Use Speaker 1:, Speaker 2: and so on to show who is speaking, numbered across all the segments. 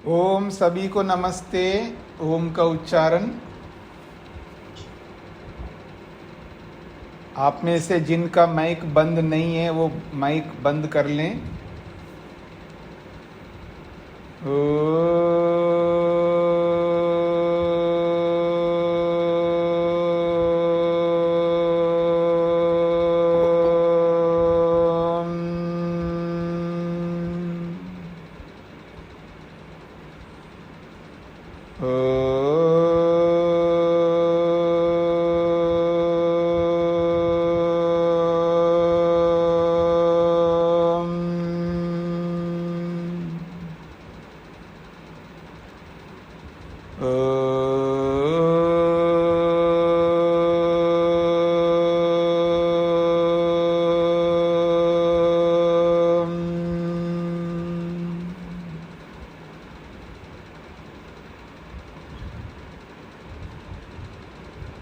Speaker 1: ओम सभी को नमस्ते। ओम का उच्चारण आप में से जिनका माइक बंद नहीं है वो माइक बंद कर लें।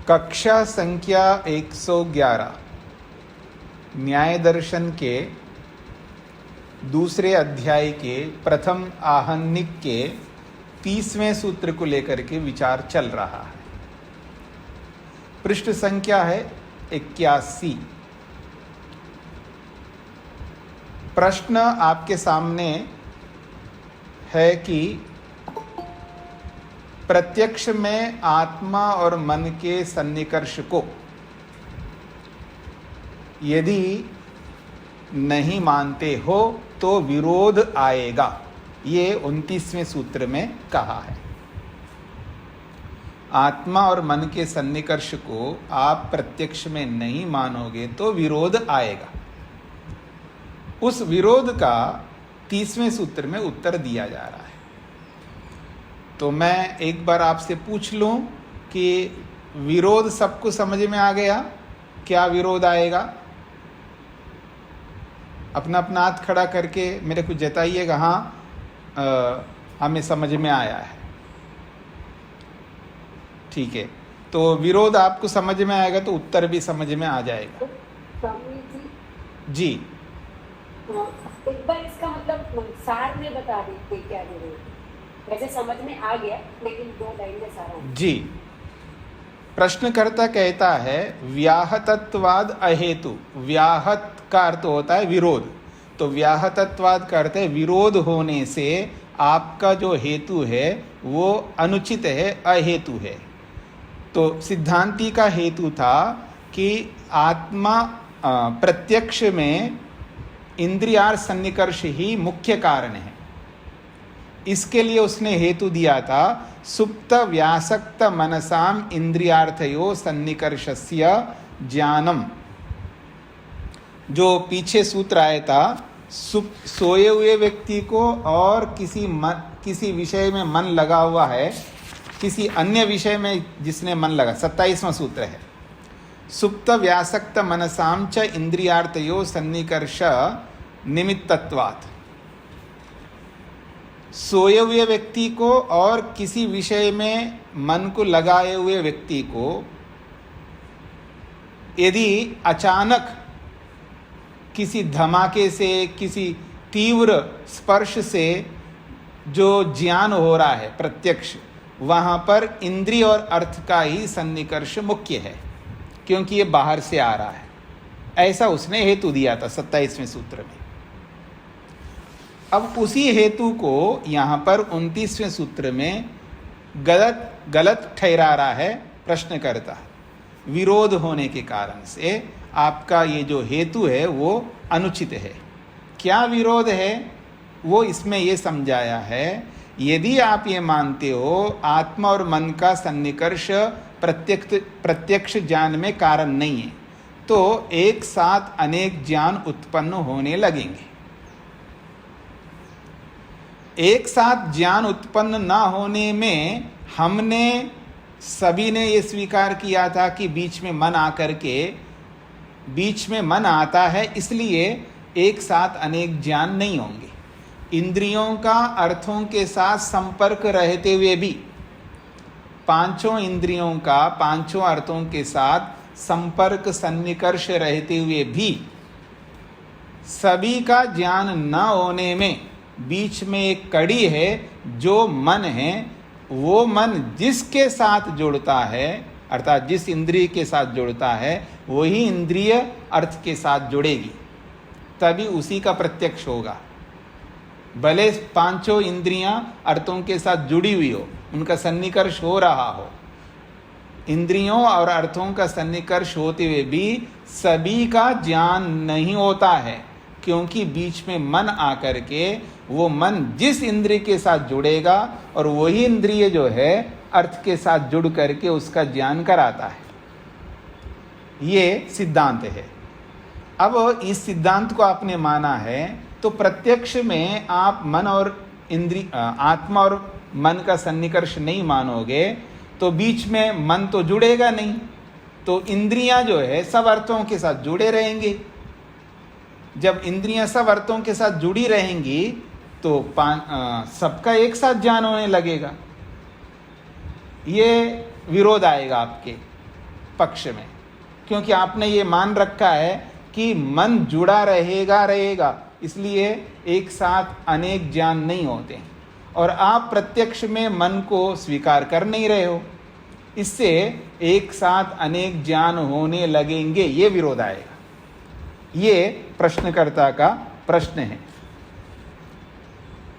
Speaker 1: कक्षा संख्या 111 न्याय दर्शन के दूसरे अध्याय के प्रथम आहनिक के 30वें सूत्र को लेकर के विचार चल रहा है। पृष्ठ संख्या है 81। प्रश्न आपके सामने है कि प्रत्यक्ष में आत्मा और मन के सन्निकर्ष को यदि नहीं मानते हो तो विरोध आएगा, ये 29वें सूत्र में कहा है। आत्मा और मन के सन्निकर्ष को आप प्रत्यक्ष में नहीं मानोगे तो विरोध आएगा। उस विरोध का 30वें सूत्र में उत्तर दिया जा रहा है। तो मैं एक बार आपसे पूछ लूं कि विरोध सबको समझ में आ गया? क्या विरोध आएगा? अपना अपना हाथ खड़ा करके मेरे को जताइएगा। हाँ, हमें समझ में आया है। ठीक है, तो विरोध आपको समझ में आएगा तो उत्तर भी समझ में आ जाएगा। जी,
Speaker 2: एक बार इसका मतलब सार में बता देते क्या विरोध? वैसे समझ में आ गया लेकिन 2 लाइन में सारा।
Speaker 1: जी, प्रश्नकर्ता कहता है व्याहतत्वाद अहेतु। व्याहत का अर्थ होता है विरोध, तो व्याहतत्वाद का अर्थ है विरोध होने से आपका जो हेतु है वो अनुचित है, अहेतु है। तो सिद्धांती का हेतु था कि आत्मा प्रत्यक्ष में इंद्रियार्थ सन्निकर्ष ही मुख्य कारण है। इसके लिए उसने हेतु दिया था सुप्त व्यासक्त मनसाम इंद्रियार्थयो सन्निकर्षस्य ज्ञानम। जो पीछे सूत्र आया था, सोए हुए व्यक्ति को और किसी विषय में मन लगा हुआ है, किसी अन्य विषय में जिसने मन लगा, 27वां सूत्र है। सुप्त व्यासक्त मनसाम च इंद्रियार्थयो सन्निकर्ष निमित्तत्वात्। सोए हुए व्यक्ति को और किसी विषय में मन को लगाए हुए व्यक्ति को यदि अचानक किसी धमाके से, किसी तीव्र स्पर्श से जो ज्ञान हो रहा है प्रत्यक्ष, वहाँ पर इंद्रिय और अर्थ का ही सन्निकर्ष मुख्य है, क्योंकि ये बाहर से आ रहा है। ऐसा उसने हेतु दिया था 27वें सूत्र में। अब उसी हेतु को यहाँ पर 29वें सूत्र में गलत ठहरा रहा है प्रश्नकर्ता। विरोध होने के कारण से आपका ये जो हेतु है वो अनुचित है। क्या विरोध है वो इसमें ये समझाया है। यदि आप ये मानते हो आत्मा और मन का सन्निकर्ष प्रत्यक्ष ज्ञान में कारण नहीं है, तो एक साथ अनेक ज्ञान उत्पन्न होने लगेंगे। एक साथ ज्ञान उत्पन्न ना होने में हमने सभी ने ये स्वीकार किया था कि बीच में मन आता है, इसलिए एक साथ अनेक ज्ञान नहीं होंगे। इंद्रियों का अर्थों के साथ संपर्क रहते हुए भी, पांचों इंद्रियों का पांचों अर्थों के साथ संपर्क सन्निकर्ष रहते हुए भी सभी का ज्ञान न होने में बीच में एक कड़ी है जो मन है, वो मन जिसके साथ जुड़ता है, अर्थात जिस इंद्रिय के साथ जुड़ता है, वही इंद्रिय अर्थ के साथ जुड़ेगी, तभी उसी का प्रत्यक्ष होगा। भले पांचों इंद्रियां अर्थों के साथ जुड़ी हुई हो, उनका सन्निकर्ष हो रहा हो, इंद्रियों और अर्थों का सन्निकर्ष होते हुए भी सभी का ज्ञान नहीं होता है, क्योंकि बीच में मन आकर के वो मन जिस इंद्रिय के साथ जुड़ेगा और वही इंद्रिय जो है अर्थ के साथ जुड़ करके उसका ज्ञान कराता है। ये सिद्धांत है। अब इस सिद्धांत को आपने माना है तो प्रत्यक्ष में आप मन और आत्मा और मन का सन्निकर्ष नहीं मानोगे तो बीच में मन तो जुड़ेगा नहीं, तो इंद्रियां जो है सब अर्थों के साथ जुड़े रहेंगे। जब इंद्रियां सब अर्थों के साथ जुड़ी रहेंगी तो सबका एक साथ ज्ञान होने लगेगा। ये विरोध आएगा आपके पक्ष में, क्योंकि आपने ये मान रखा है कि मन जुड़ा रहेगा, इसलिए एक साथ अनेक ज्ञान नहीं होते, और आप प्रत्यक्ष में मन को स्वीकार कर नहीं रहे हो, इससे एक साथ अनेक ज्ञान होने लगेंगे, ये विरोध आएगा। ये प्रश्नकर्ता का प्रश्न है।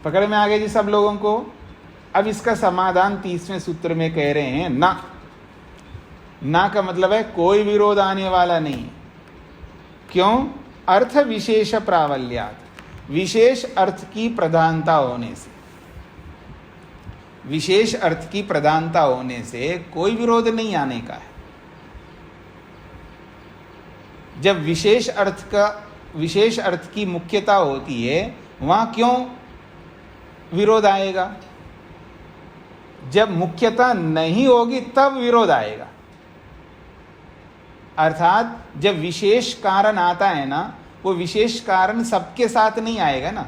Speaker 1: पकड़ में आ गए जी सब लोगों को। अब इसका समाधान 30वें सूत्र में कह रहे हैं, ना का मतलब है कोई विरोध आने वाला नहीं। क्यों? अर्थ विशेष प्राबल्यात, विशेष अर्थ की प्रधानता होने से, विशेष अर्थ की प्रधानता होने से कोई विरोध नहीं आने का है। जब विशेष अर्थ की मुख्यता होती है, वहां क्यों विरोध आएगा? जब मुख्यता नहीं होगी तब विरोध आएगा। अर्थात जब विशेष कारण आता है ना, वो विशेष कारण सबके साथ नहीं आएगा ना।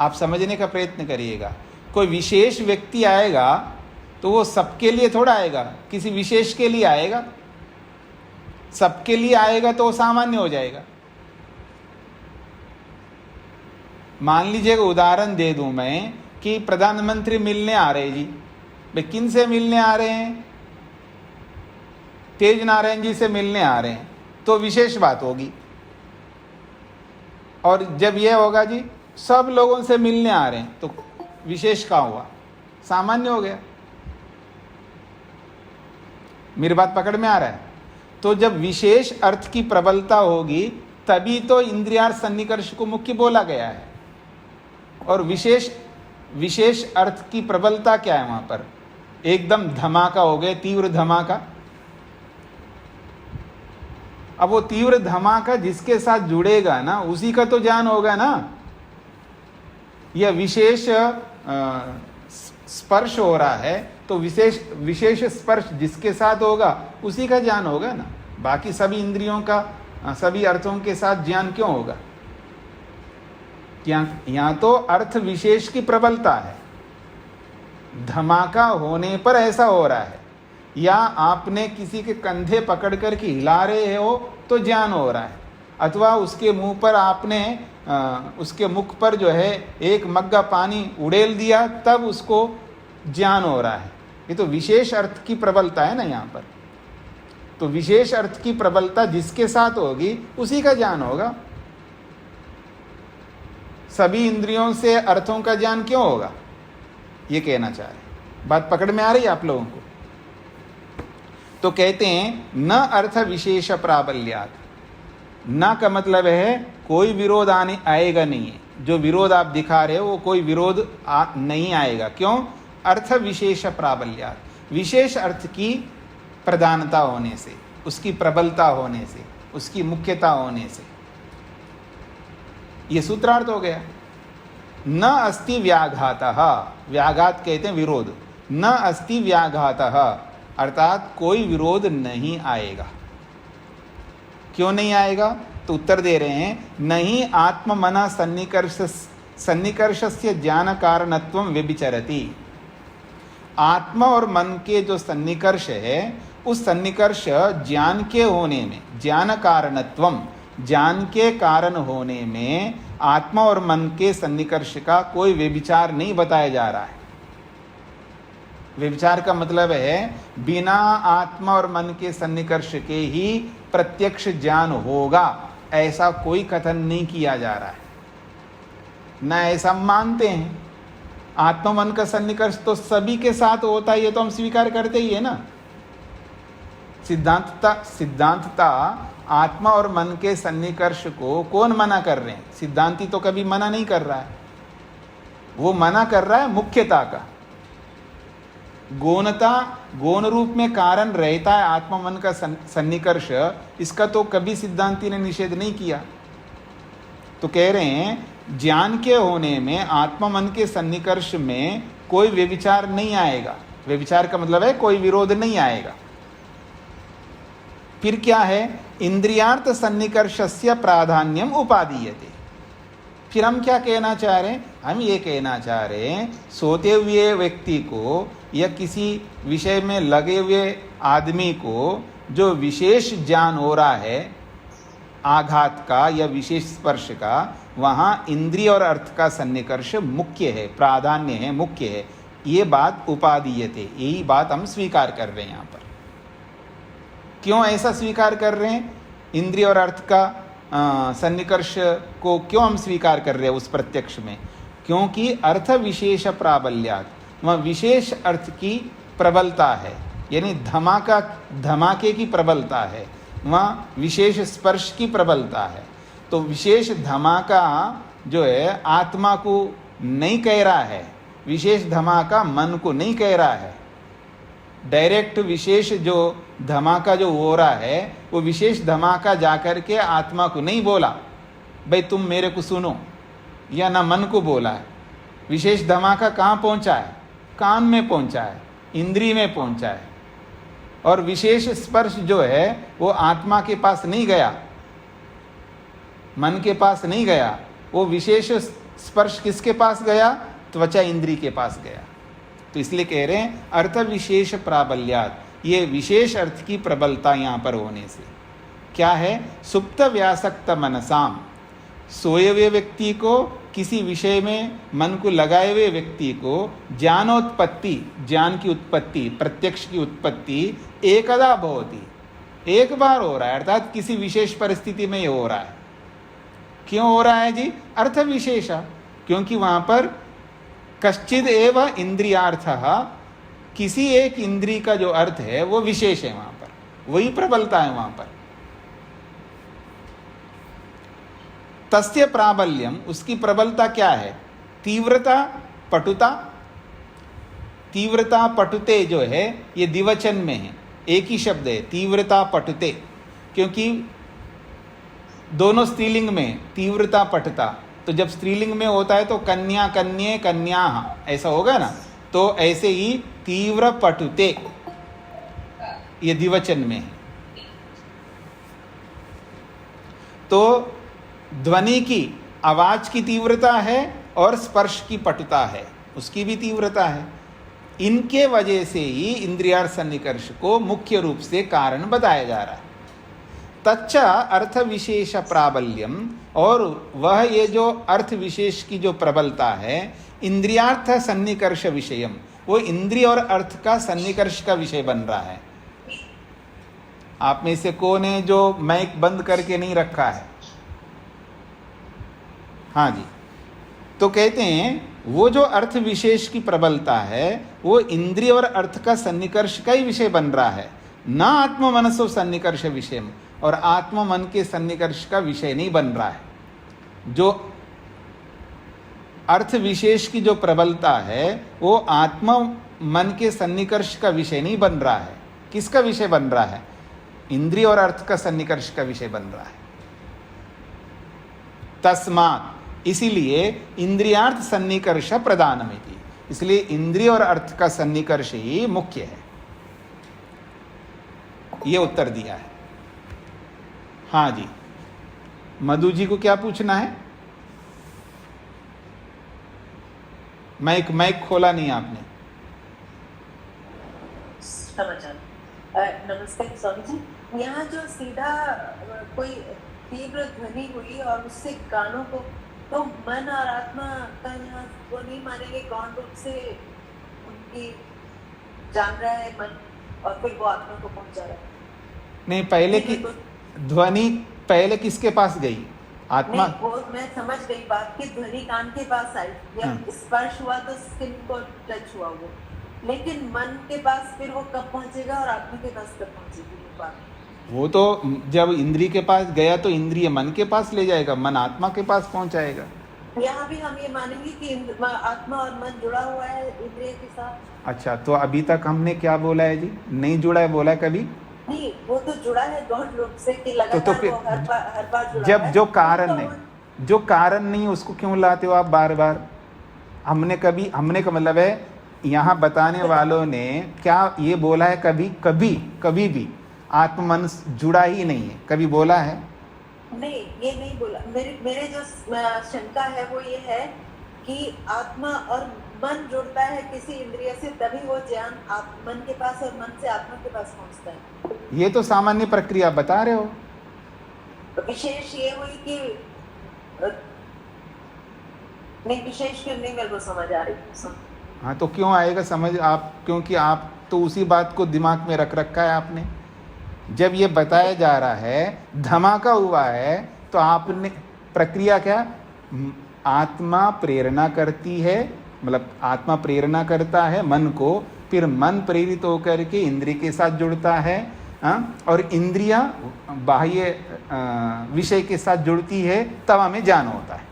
Speaker 1: आप समझने का प्रयत्न करिएगा। कोई विशेष व्यक्ति आएगा तो वो सबके लिए थोड़ा आएगा, किसी विशेष के लिए आएगा। सबके लिए आएगा तो वो सामान्य हो जाएगा। मान लीजिएगा, उदाहरण दे दूं मैं कि प्रधानमंत्री मिलने आ रहे जी। भाई किन से मिलने आ रहे हैं? तेज नारायण जी से मिलने आ रहे हैं, तो विशेष बात होगी। और जब यह होगा जी सब लोगों से मिलने आ रहे हैं, तो विशेष का हुआ, सामान्य हो गया। मेरी बात पकड़ में आ रहा है? तो जब विशेष अर्थ की प्रबलता होगी तभी तो इंद्रियार्थ सन्निकर्ष को मुख्य बोला गया है। और विशेष अर्थ की प्रबलता क्या है वहां पर? एकदम धमाका हो गया, तीव्र धमाका। अब वो तीव्र धमाका जिसके साथ जुड़ेगा ना, उसी का तो ज्ञान होगा ना। यह विशेष स्पर्श हो रहा है तो विशेष स्पर्श जिसके साथ होगा उसी का ज्ञान होगा ना। बाकी सभी इंद्रियों का, सभी अर्थों के साथ ज्ञान क्यों होगा? यहाँ तो अर्थ विशेष की प्रबलता है, धमाका होने पर ऐसा हो रहा है। या आपने किसी के कंधे पकड़ कर के हिला रहे हो तो ज्ञान हो रहा है, अथवा उसके मुंह पर आपने उसके मुख पर जो है एक मग्गा पानी उड़ेल दिया, तब उसको ज्ञान हो रहा है। ये तो विशेष अर्थ की प्रबलता है ना यहाँ पर। तो विशेष अर्थ की प्रबलता जिसके साथ होगी उसी का ज्ञान होगा। सभी इंद्रियों से अर्थों का ज्ञान क्यों होगा? ये कहना चाह रहे। बात पकड़ में आ रही है आप लोगों को? तो कहते हैं न अर्थ विशेष प्राबल्यात। न का मतलब है कोई विरोध आएगा नहीं है। जो विरोध आप दिखा रहे हो वो कोई विरोध नहीं आएगा। क्यों? अर्थ विशेष प्राबल्यात, विशेष अर्थ की प्रधानता होने से, उसकी प्रबलता होने से, उसकी मुख्यता होने से। ये सूत्रार्थ हो गया। न अस्ति व्याघातः, व्याघात कहते हैं विरोध। न अस्ति व्याघातः अर्थात कोई विरोध नहीं आएगा। क्यों नहीं आएगा? तो उत्तर दे रहे हैं, नहीं आत्ममना सन्निकर्षस्य ज्ञान कारणत्वं व्यभिचरति। आत्मा और मन के जो सन्निकर्ष है, उस सन्निकर्ष ज्ञान के होने में, ज्ञान कारणत्वम, ज्ञान के कारण होने में आत्मा और मन के सन्निकर्ष का कोई व्यभिचार नहीं बताया जा रहा है। व्यभिचार का मतलब है बिना आत्मा और मन के सन्निकर्ष के ही प्रत्यक्ष ज्ञान होगा, ऐसा कोई कथन नहीं किया जा रहा है। न ऐसा मानते हैं। आत्मा मन का सन्निकर्ष तो सभी के साथ होता है, ये तो हम स्वीकार करते ही है ना। सिद्धांतता आत्मा और मन के सन्निकर्ष को कौन मना कर रहे हैं? सिद्धांती तो कभी मना नहीं कर रहा है। वो मना कर रहा है मुख्यता का। गौणता, गौण रूप में कारण रहता है आत्मा मन का सन्निकर्ष, इसका तो कभी सिद्धांती ने निषेध नहीं किया। तो कह रहे हैं ज्ञान के होने में आत्मा मन के सन्निकर्ष में कोई व्यभिचार नहीं आएगा। व्यभिचार का मतलब है कोई विरोध नहीं आएगा। फिर क्या है? इंद्रियार्थ सन्निकर्षस्य प्राधान्यम उपादीयते। फिर हम क्या कहना चाह रहे हैं? हम ये कहना चाह रहे हैं सोते हुए व्यक्ति को या किसी विषय में लगे हुए आदमी को जो विशेष ज्ञान हो रहा है आघात का या विशेष स्पर्श का, वहाँ इंद्रिय और अर्थ का सन्निकर्ष मुख्य है, प्राधान्य है, मुख्य है। ये बात उपादीयते, यही बात हम स्वीकार कर रहे हैं। यहाँ पर क्यों ऐसा स्वीकार कर रहे हैं? इंद्रिय और अर्थ का सन्निकर्ष को क्यों हम स्वीकार कर रहे हैं उस प्रत्यक्ष में? क्योंकि अर्थ विशेष प्राबल्यात, वह विशेष अर्थ की प्रबलता है, यानी धमाके की प्रबलता है, वह विशेष स्पर्श की प्रबलता है। तो विशेष धमाका जो है आत्मा को नहीं कह रहा है, विशेष धमाका मन को नहीं कह रहा है। डायरेक्ट विशेष जो धमाका जो हो रहा है वो विशेष धमाका जाकर के आत्मा को नहीं बोला भाई तुम मेरे को सुनो, या ना मन को बोला है। विशेष धमाका कहाँ पहुंचा है? कान में पहुंचा है, इंद्रिय में पहुंचा है। और विशेष स्पर्श जो है वो आत्मा के पास नहीं गया, मन के पास नहीं गया। वो विशेष स्पर्श किसके पास गया? त्वचा इंद्रिय के पास गया। तो इसलिए कह रहे हैं अर्थ विशेष प्राबल्यात, ये विशेष अर्थ की प्रबलता यहाँ पर होने से क्या है? सुप्त व्यासक्त मनसाम, सोए हुए व्यक्ति को, किसी विषय में मन को लगाए हुए व्यक्ति को ज्ञानोत्पत्ति, ज्ञान की उत्पत्ति, प्रत्यक्ष की उत्पत्ति एकदा भवति, एक बार हो रहा है, अर्थात किसी विशेष परिस्थिति में ये हो रहा है। क्यों हो रहा है जी? अर्थ विशेषा, क्योंकि वहाँ पर कश्चिद एव इंद्रियार्थः, किसी एक इंद्रिय का जो अर्थ है वो विशेष है, वहाँ पर वही प्रबलता है। वहाँ पर तस्य प्राबल्यम, उसकी प्रबलता क्या है? तीव्रता, पटुता। तीव्रता पटुते जो है ये द्विवचन में है, एक ही शब्द है, तीव्रता पटुते, क्योंकि दोनों स्त्रीलिंग में तीव्रता पटुता। तो जब स्त्रीलिंग में होता है तो कन्या, कन्ये, कन्या, ऐसा होगा ना। तो ऐसे ही तीव्र पटुते ये द्विवचन में है। तो ध्वनि की, आवाज की तीव्रता है और स्पर्श की पटुता है, उसकी भी तीव्रता है। इनके वजह से ही इंद्रियार्थ सन्निकर्ष को मुख्य रूप से कारण बताया जा रहा है। तच्च अर्थ विशेष प्राबल्यम, और वह ये जो अर्थ विशेष की जो प्रबलता है, इंद्रियार्थ सन्निकर्ष विषयम, वो इंद्रिय और अर्थ का सन्निकर्ष का विषय बन रहा है। आप में से कौन है जो माइक बंद करके नहीं रखा है? हाँ जी। तो कहते हैं वो जो अर्थ विशेष की प्रबलता है वो इंद्रिय और अर्थ का सन्निकर्ष का ही विषय बन रहा है, न आत्म मनसो सन्निकर्ष विषय, और आत्म मन के सन्निकर्ष का विषय नहीं बन रहा है। जो अर्थ विशेष की जो प्रबलता है वो आत्म मन के सन्निकर्ष का विषय नहीं बन रहा है। किसका विषय बन रहा है? इंद्रिय और अर्थ का सन्निकर्ष का विषय बन रहा है। तस्मात्, इसीलिए इंद्रियार्थ सन्निकर्ष प्रधानमिति, इसलिए इंद्रिय और अर्थ का सन्निकर्ष ही मुख्य है। ये उत्तर दिया है। हाँ जी, मधु जी को क्या पूछना है? माइक खोला नहीं आपने।
Speaker 3: नमस्ते स्वामी जी। यहाँ जो सीधा कोई तीव्र ध्वनि हुई और उससे कानों को तो मन और आत्मा का यहाँ वो नहीं मानेंगे गौण रूप से उनकी जान रहा है मन और फिर वो आत्मा को पहुंचा रहा है।
Speaker 1: नहीं, पहले की ध्वनि पहले किसके पास गई? आत्मा।
Speaker 3: नहीं, वो मैं समझ गई बात की, ध्वनि कान के पास आई या स्पर्श हुआ तो स्किन को टच हुआ वो, लेकिन मन के पास फिर वो कब पहुंचेगा और आत्मा के पास कब पहुंचेगी वो बात?
Speaker 1: वो तो जब इंद्रिय के पास गया तो इंद्रिय मन के पास ले जाएगा, मन आत्मा के पास पहुंचाएगा।
Speaker 3: यहाँ भी हम ये मानेंगे कि आत्मा और मन जुड़ा हुआ है इंद्रिय के साथ।
Speaker 1: अच्छा, तो अभी तक हमने क्या बोला है जी? नहीं जुड़ा है बोला है कभी?
Speaker 3: नहीं, वो तो जुड़ा है गौण रूप से कि लगातार
Speaker 1: फिर
Speaker 3: वो हर बार जुड़ा
Speaker 1: जब
Speaker 3: है।
Speaker 1: जो कारण नहीं, जो कारण नहीं उसको क्यों लाते हो आप बार बार? हमने का मतलब है यहाँ बताने वालों ने क्या ये बोला है कभी भी आत्म मन जुड़ा ही नहीं है, कभी बोला है?
Speaker 3: नहीं, ये नहीं बोला। मेरे जो शंका है वो ये है कि आत्मा और मन जुड़ता है किसी इंद्रिय से, तभी वो ज्ञान मन के पास और मन से आत्मा के पास पहुंचता है।
Speaker 1: ये तो सामान्य प्रक्रिया बता रहे हो।
Speaker 3: विशेष ये हुई कि नहीं, विशेष क्यों नहीं मेरे को समझ आ रही।
Speaker 1: हाँ, तो क्यों आएगा समझ आप? क्योंकि आप तो उसी बात को दिमाग में रख रखा है आपने। जब ये बताया जा रहा है, धमाका हुआ है, तो आपने प्रक्रिया क्या? आत्मा प्रेरणा करती है, मतलब आत्मा प्रेरणा करता है मन को, फिर मन प्रेरित होकर के इंद्रिय के साथ जुड़ता है, और इंद्रियां बाह्य विषय के साथ जुड़ती है, तब हमें ज्ञान होता है।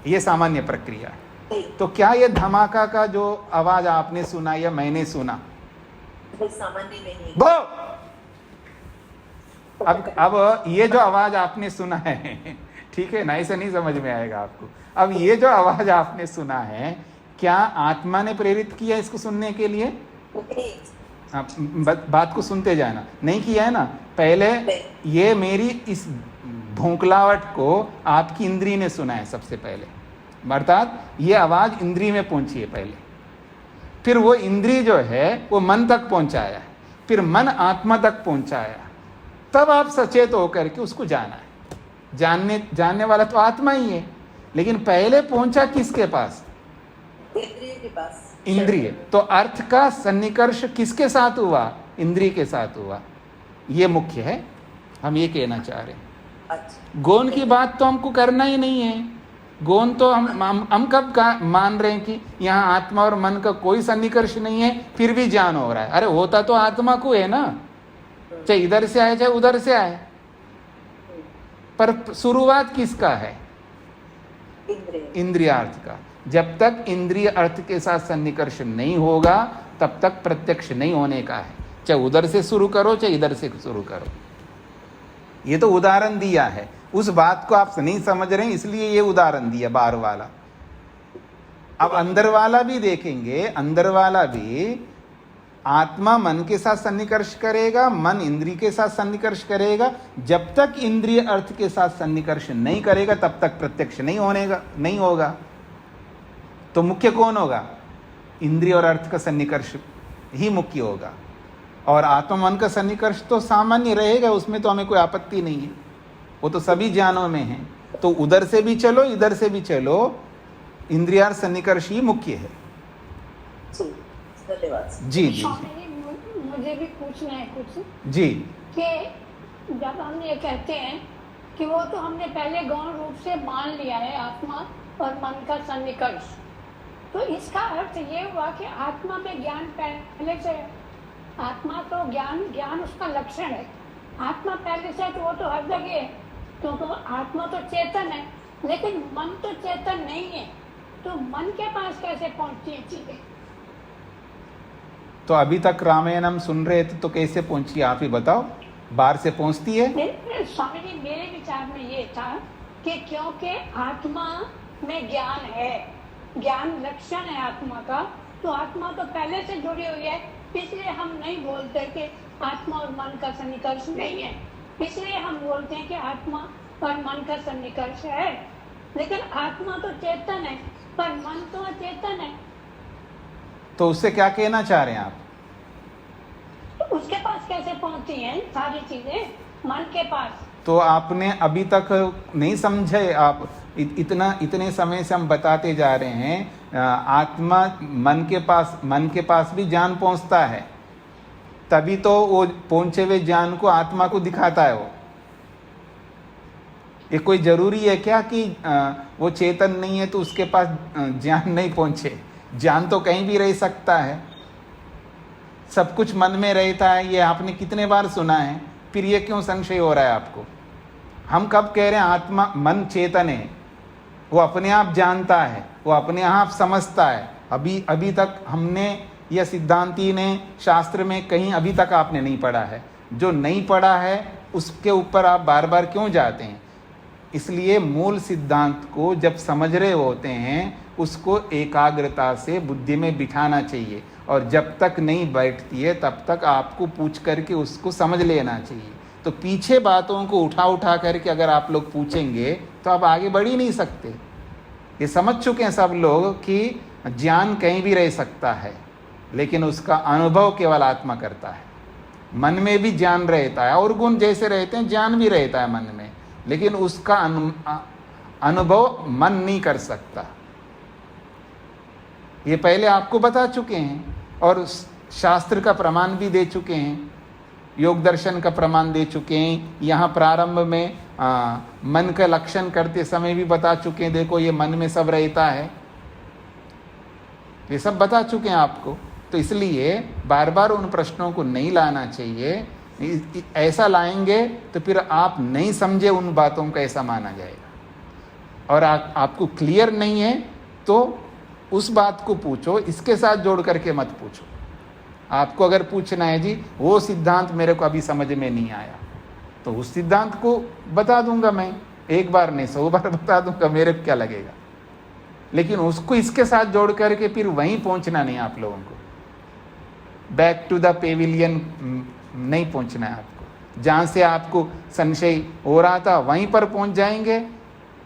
Speaker 1: ये सामान्य प्रक्रिया है। तो क्या ये धमाका का जो आवाज आपने सुना या मैंने सुना,
Speaker 3: सामान्य नहीं?
Speaker 1: वो अब ये जो आवाज आपने सुना है, ठीक है ना, ऐसे नहीं समझ में आएगा आपको। अब ये जो आवाज आपने सुना है, क्या आत्मा ने प्रेरित किया इसको सुनने के लिए? बात को सुनते जाना, नहीं किया है ना। पहले ये मेरी इस भोंकलावट को आपकी इंद्रिय ने सुना है सबसे पहले, अर्थात ये आवाज इंद्रिय में पहुंची है पहले, फिर वो इंद्रिय जो है वो मन तक पहुंचाया, फिर मन आत्मा तक पहुंचाया, तब आप सचेत होकर के उसको जाना है। जानने वाला तो आत्मा ही है, लेकिन पहले पहुंचा किसके पास?
Speaker 3: इंद्रिय के पास।
Speaker 1: इंद्रिय। तो अर्थ का सन्निकर्ष किसके साथ हुआ? इंद्रिय के साथ हुआ। ये मुख्य है, हम ये कहना चाह रहे हैं।
Speaker 3: अच्छा।
Speaker 1: गौण की बात तो हमको करना ही नहीं है। गौण तो हम कब मान रहे हैं कि यहाँ आत्मा और मन का कोई सन्निकर्ष नहीं है, फिर भी ज्ञान हो रहा है। अरे होता तो आत्मा को है ना, चाहे इधर से आए चाहे उधर से आए, पर शुरुआत किसका है? इंद्रियार्थ का। जब तक इंद्रिय अर्थ के साथ सन्निकर्ष नहीं होगा, तब तक प्रत्यक्ष नहीं होने का है। चाहे उधर से शुरू करो चाहे इधर से शुरू करो। ये तो उदाहरण दिया है, उस बात को आप नहीं समझ रहे हैं, इसलिए ये उदाहरण दिया बाहर वाला। अब अंदर वाला भी देखेंगे। अंदर वाला भी आत्मा मन के साथ सन्निकर्ष करेगा, मन इंद्रिय के साथ सन्निकर्ष करेगा। जब तक इंद्रिय अर्थ के साथ सन्निकर्ष नहीं करेगा, तब तक प्रत्यक्ष नहीं होगा। तो मुख्य कौन होगा? इंद्रिय और अर्थ का सन्निकर्ष ही मुख्य होगा, और आत्मा मन का सन्निकर्ष तो सामान्य रहेगा, उसमें तो हमें कोई आपत्ति नहीं है, वो तो सभी ज्ञानों में है। तो उधर से भी चलो इधर से भी चलो, इंद्रियार्थ सन्निकर्ष ही मुख्य है। जी जी
Speaker 4: मुझे भी पूछना है कुछ
Speaker 1: जी।
Speaker 4: कि जब हम ये कहते हैं कि वो तो हमने पहले गौण रूप से मान लिया है आत्मा और मन का सन्निकर्ष, तो इसका अर्थ ये हुआ कि आत्मा में ज्ञान पहले से है। आत्मा तो ज्ञान उसका लक्षण है। आत्मा पहले से तो वो तो हर जगह है, तो आत्मा तो चेतन है, लेकिन मन तो चेतन नहीं है। तो मन के पास कैसे पहुंचती है चीजें?
Speaker 1: तो अभी तक रामायण हम सुन रहे थे, तो कैसे पहुंची आप ही बताओ? बाहर से पहुंचती है?
Speaker 4: स्वामी जी, मेरे विचार में ये था कि क्योंकि आत्मा में ज्ञान है, ज्ञान लक्षण है आत्मा का, तो आत्मा तो पहले से जुड़ी हुई है, इसलिए हम नहीं बोलते कि आत्मा और मन का सन्निकर्ष नहीं है। इसलिए हम बोलते हैं कि आत्मा और मन का सन्निकर्ष है, लेकिन आत्मा तो चेतन है पर मन तो अचेतन है।
Speaker 1: तो उससे क्या कहना चाह रहे हैं आप?
Speaker 4: तो उसके पास कैसे पहुंचती हैं सारी चीजें? मन के पास
Speaker 1: तो आपने अभी तक नहीं समझे। आप इतने समय से हम बताते जा रहे हैं, आत्मा मन के पास भी ज्ञान पहुंचता है, तभी तो वो पहुंचे हुए ज्ञान को आत्मा को दिखाता है। वो ये कोई जरूरी है क्या कि वो चेतन नहीं है तो उसके पास ज्ञान नहीं पहुंचे? ज्ञान तो कहीं भी रह सकता है, सब कुछ मन में रहता है। ये आपने कितने बार सुना है, फिर ये क्यों संशय हो रहा है आपको? हम कब कह रहे हैं आत्मा मन चेतन है, वो अपने आप जानता है, वो अपने आप समझता है। अभी तक हमने या सिद्धांती ने शास्त्र में कहीं अभी तक आपने नहीं पढ़ा है। जो नहीं पढ़ा है उसके ऊपर आप बार बार क्यों जाते हैं? इसलिए मूल सिद्धांत को जब समझ रहे होते हैं उसको एकाग्रता से बुद्धि में बिठाना चाहिए, और जब तक नहीं बैठती है तब तक आपको पूछ करके उसको समझ लेना चाहिए। तो पीछे बातों को उठा करके अगर आप लोग पूछेंगे तो आप आगे बढ़ ही नहीं सकते। ये समझ चुके हैं सब लोग कि ज्ञान कहीं भी रह सकता है, लेकिन उसका अनुभव केवल आत्मा करता है। मन में भी ज्ञान रहता है और गुण जैसे रहते हैं ज्ञान भी रहता है मन में, लेकिन उसका अनुभव मन नहीं कर सकता। ये पहले आपको बता चुके हैं और शास्त्र का प्रमाण भी दे चुके हैं, योग दर्शन का प्रमाण दे चुके हैं। यहाँ प्रारंभ में मन का लक्षण करते समय भी बता चुके हैं, देखो ये मन में सब रहता है, ये सब बता चुके हैं आपको। तो इसलिए बार बार उन प्रश्नों को नहीं लाना चाहिए। ऐसा लाएंगे तो फिर आप नहीं समझे उन बातों का ऐसा माना जाएगा। और आपको क्लियर नहीं है तो उस बात को पूछो, इसके साथ जोड़ करके मत पूछो। आपको अगर पूछना है जी वो सिद्धांत मेरे को अभी समझ में नहीं आया, तो उस सिद्धांत को बता दूंगा मैं, एक बार नहीं 100 बार बता दूंगा, मेरे को क्या लगेगा। लेकिन उसको इसके साथ जोड़ करके फिर वहीं पहुंचना नहीं आप लोगों को, बैक टू द पेविलियन नहीं पहुंचना है आपको। जहाँ से आपको संशय हो रहा था वहीं पर पहुंच जाएंगे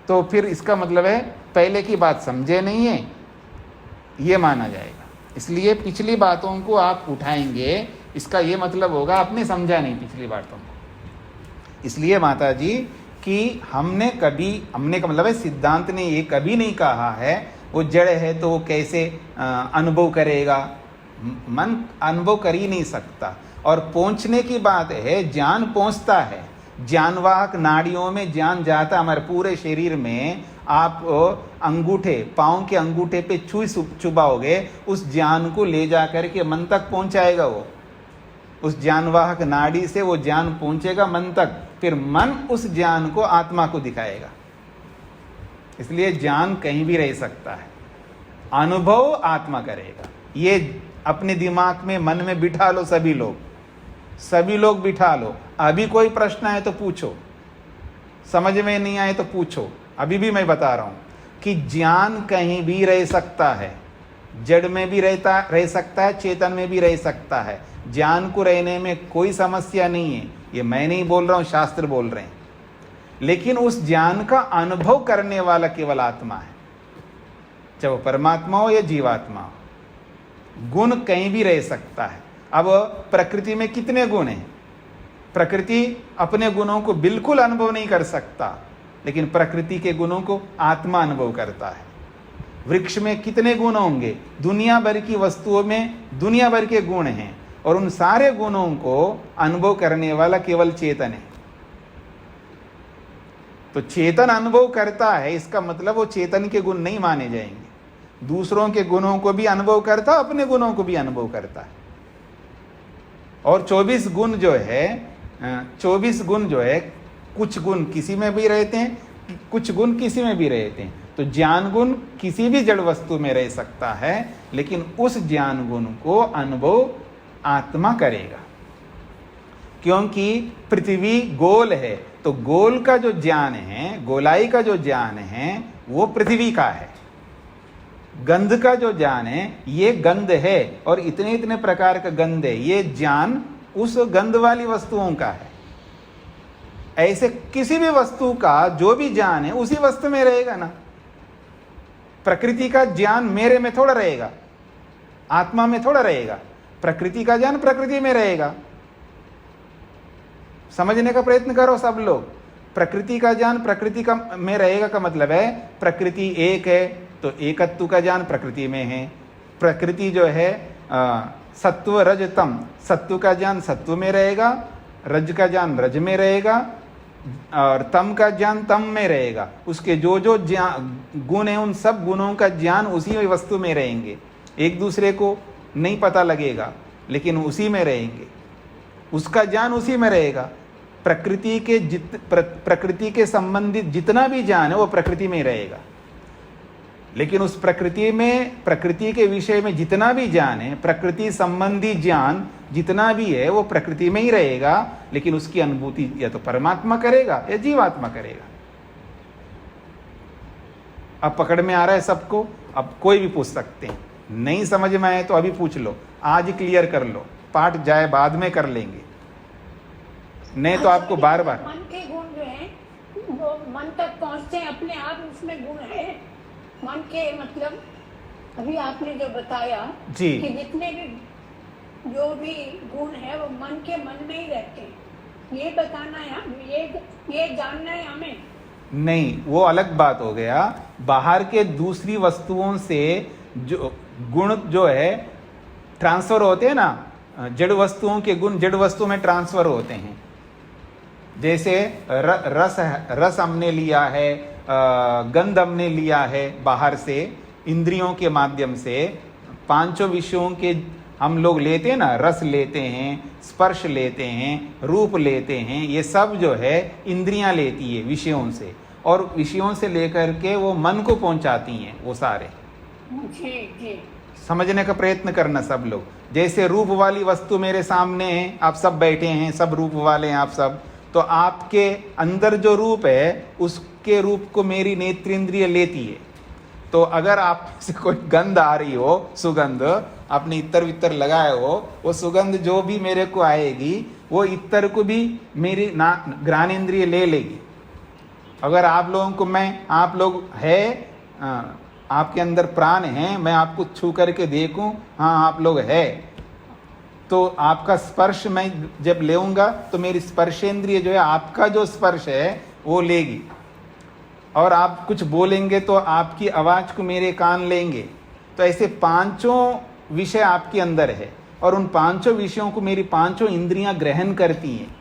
Speaker 1: तो फिर इसका मतलब है पहले की बात समझे नहीं है, ये माना जाएगा। इसलिए पिछली बातों को आप उठाएंगे, इसका ये मतलब होगा आपने समझा नहीं पिछली बातों को। इसलिए माता जी कि हमने का मतलब है सिद्धांत ने ये कभी नहीं कहा है वो जड़ है तो वो कैसे अनुभव करेगा। मन अनुभव कर ही नहीं सकता। और पहुंचने की बात है, ज्ञान पहुंचता है, ज्ञानवाहक नाड़ियों में ज्ञान जाता हमारे पूरे शरीर में। आप अंगूठे, पाँव के अंगूठे पे चुबाओगे, उस ज्ञान को ले जा करके मन तक पहुंचाएगा। वो उस ज्ञानवाहक नाड़ी से वो ज्ञान पहुंचेगा मन तक, फिर मन उस ज्ञान को आत्मा को दिखाएगा। इसलिए ज्ञान कहीं भी रह सकता है, अनुभव आत्मा करेगा। ये अपने दिमाग में मन में बिठा लो, सभी लोग बिठा लो। अभी कोई प्रश्न है तो पूछो, समझ में नहीं आए तो पूछो। अभी भी मैं बता रहा हूं कि ज्ञान कहीं भी रह सकता है, जड़ में भी रह सकता है, चेतन में भी रह सकता है। ज्ञान को रहने में कोई समस्या नहीं है, ये मैं नहीं बोल रहा हूं, शास्त्र बोल रहे हैं। लेकिन उस ज्ञान का अनुभव करने वाला केवल आत्मा है, चाहे वो परमात्मा हो या जीवात्मा हो। गुण कहीं भी रह सकता है। अब प्रकृति में कितने गुण हैं? प्रकृति अपने गुणों को बिल्कुल अनुभव नहीं कर सकता, लेकिन प्रकृति के गुणों को आत्मा अनुभव करता है। वृक्ष में कितने गुण होंगे? दुनिया भर की वस्तुओं में दुनिया भर के गुण हैं, और उन सारे गुणों को अनुभव करने वाला केवल चेतन है। तो चेतन अनुभव करता है, इसका मतलब वो चेतन के गुण नहीं माने जाएंगे। दूसरों के गुणों को भी अनुभव करता, अपने गुणों को भी अनुभव करता है। और 24 गुण जो है, कुछ गुण किसी में भी रहते हैं, कुछ गुण किसी में भी रहते हैं। तो ज्ञान गुण किसी भी जड़ वस्तु में रह सकता है, लेकिन उस ज्ञान गुण को अनुभव आत्मा करेगा। क्योंकि पृथ्वी गोल है, तो गोल का जो ज्ञान है, गोलाई का जो ज्ञान है, वो पृथ्वी का है। गंध का जो ज्ञान है, ये गंध है, और इतने इतने प्रकार का गंध है, ये ज्ञान उस गंध वाली वस्तुओं का है। ऐसे किसी भी वस्तु का जो भी ज्ञान है उसी वस्तु में रहेगा ना। प्रकृति का ज्ञान मेरे में थोड़ा रहेगा, आत्मा में थोड़ा रहेगा। प्रकृति का ज्ञान प्रकृति में रहेगा। समझने का प्रयत्न करो सब लोग। प्रकृति का ज्ञान प्रकृति का में रहेगा का मतलब है प्रकृति एक है तो एकत्व का ज्ञान प्रकृति में है। प्रकृति जो है सत्व रज तम, सत्व का ज्ञान सत्व में रहेगा, रज का ज्ञान रज में रहेगा और तम का ज्ञान तम में रहेगा। उसके जो जो गुण है उन सब गुणों का ज्ञान उसी वस्तु में रहेंगे, एक दूसरे को नहीं पता लगेगा लेकिन उसी में रहेंगे, उसका ज्ञान उसी में रहेगा। प्रकृति के संबंधित जितना भी ज्ञान है वो प्रकृति में रहेगा, लेकिन उस प्रकृति के विषय में जितना भी ज्ञान है, प्रकृति संबंधी ज्ञान जितना भी है वो प्रकृति में ही रहेगा, लेकिन उसकी अनुभूति या तो परमात्मा करेगा या जीवात्मा करेगा। अब पकड़ में आ रहा है सबको? अब कोई भी पूछ सकते हैं, नहीं समझ में आए तो अभी पूछ लो, आज क्लियर कर लो, पाठ जाए बाद में कर लेंगे, नहीं तो आपको बार बार।
Speaker 4: मन के गुण जो है वो मन तक पहुंचते हैं अपने आप, उसमें गुण है मन के, मतलब अभी आपने जो बताया
Speaker 1: जी
Speaker 4: कि जितने भी जो भी गुण है वो मन में ही रहते हैं, ये बताना है, ये जानना है हमें।
Speaker 1: नहीं, वो अलग बात हो गया। बाहर के दूसरी वस्तुओं से जो गुण जो है ट्रांसफर होते हैं ना, जड़ वस्तुओं के गुण जड़ वस्तु में ट्रांसफर होते हैं। जैसे रस हमने लिया है, गंध हमने लिया है बाहर से, इंद्रियों के माध्यम से, पांचों विषयों के हम लोग लेते हैं ना, रस लेते हैं, स्पर्श लेते हैं, रूप लेते हैं, ये सब जो है इंद्रियां लेती है विषयों से, और विषयों से लेकर के वो मन को पहुंचाती हैं वो सारे।
Speaker 4: जी
Speaker 1: समझने का प्रयत्न करना सब लोग। जैसे रूप वाली वस्तु मेरे सामने है, आप सब बैठे हैं, सब रूप वाले हैं आप सब, तो आपके अंदर जो रूप है उसके रूप को मेरी नेत्रेंद्रिय लेती है। तो अगर आप से कोई गंध आ रही हो, सुगंध आपने इत्र वित्र लगाए हो, वो सुगंध जो भी मेरे को आएगी वो इत्र को भी मेरी घ्राणेंद्रिय ले लेगी। अगर आप लोगों को आप लोग है, आपके अंदर प्राण है, मैं आपको छू करके देखूं, हाँ आप लोग है, तो आपका स्पर्श मैं जब लेऊंगा तो मेरी स्पर्शेंद्रिय जो है आपका जो स्पर्श है वो लेगी, और आप कुछ बोलेंगे तो आपकी आवाज को मेरे कान लेंगे। तो ऐसे पांचों विषय आपके अंदर है, और उन पांचों विषयों को मेरी पांचों इंद्रियां ग्रहण करती हैं,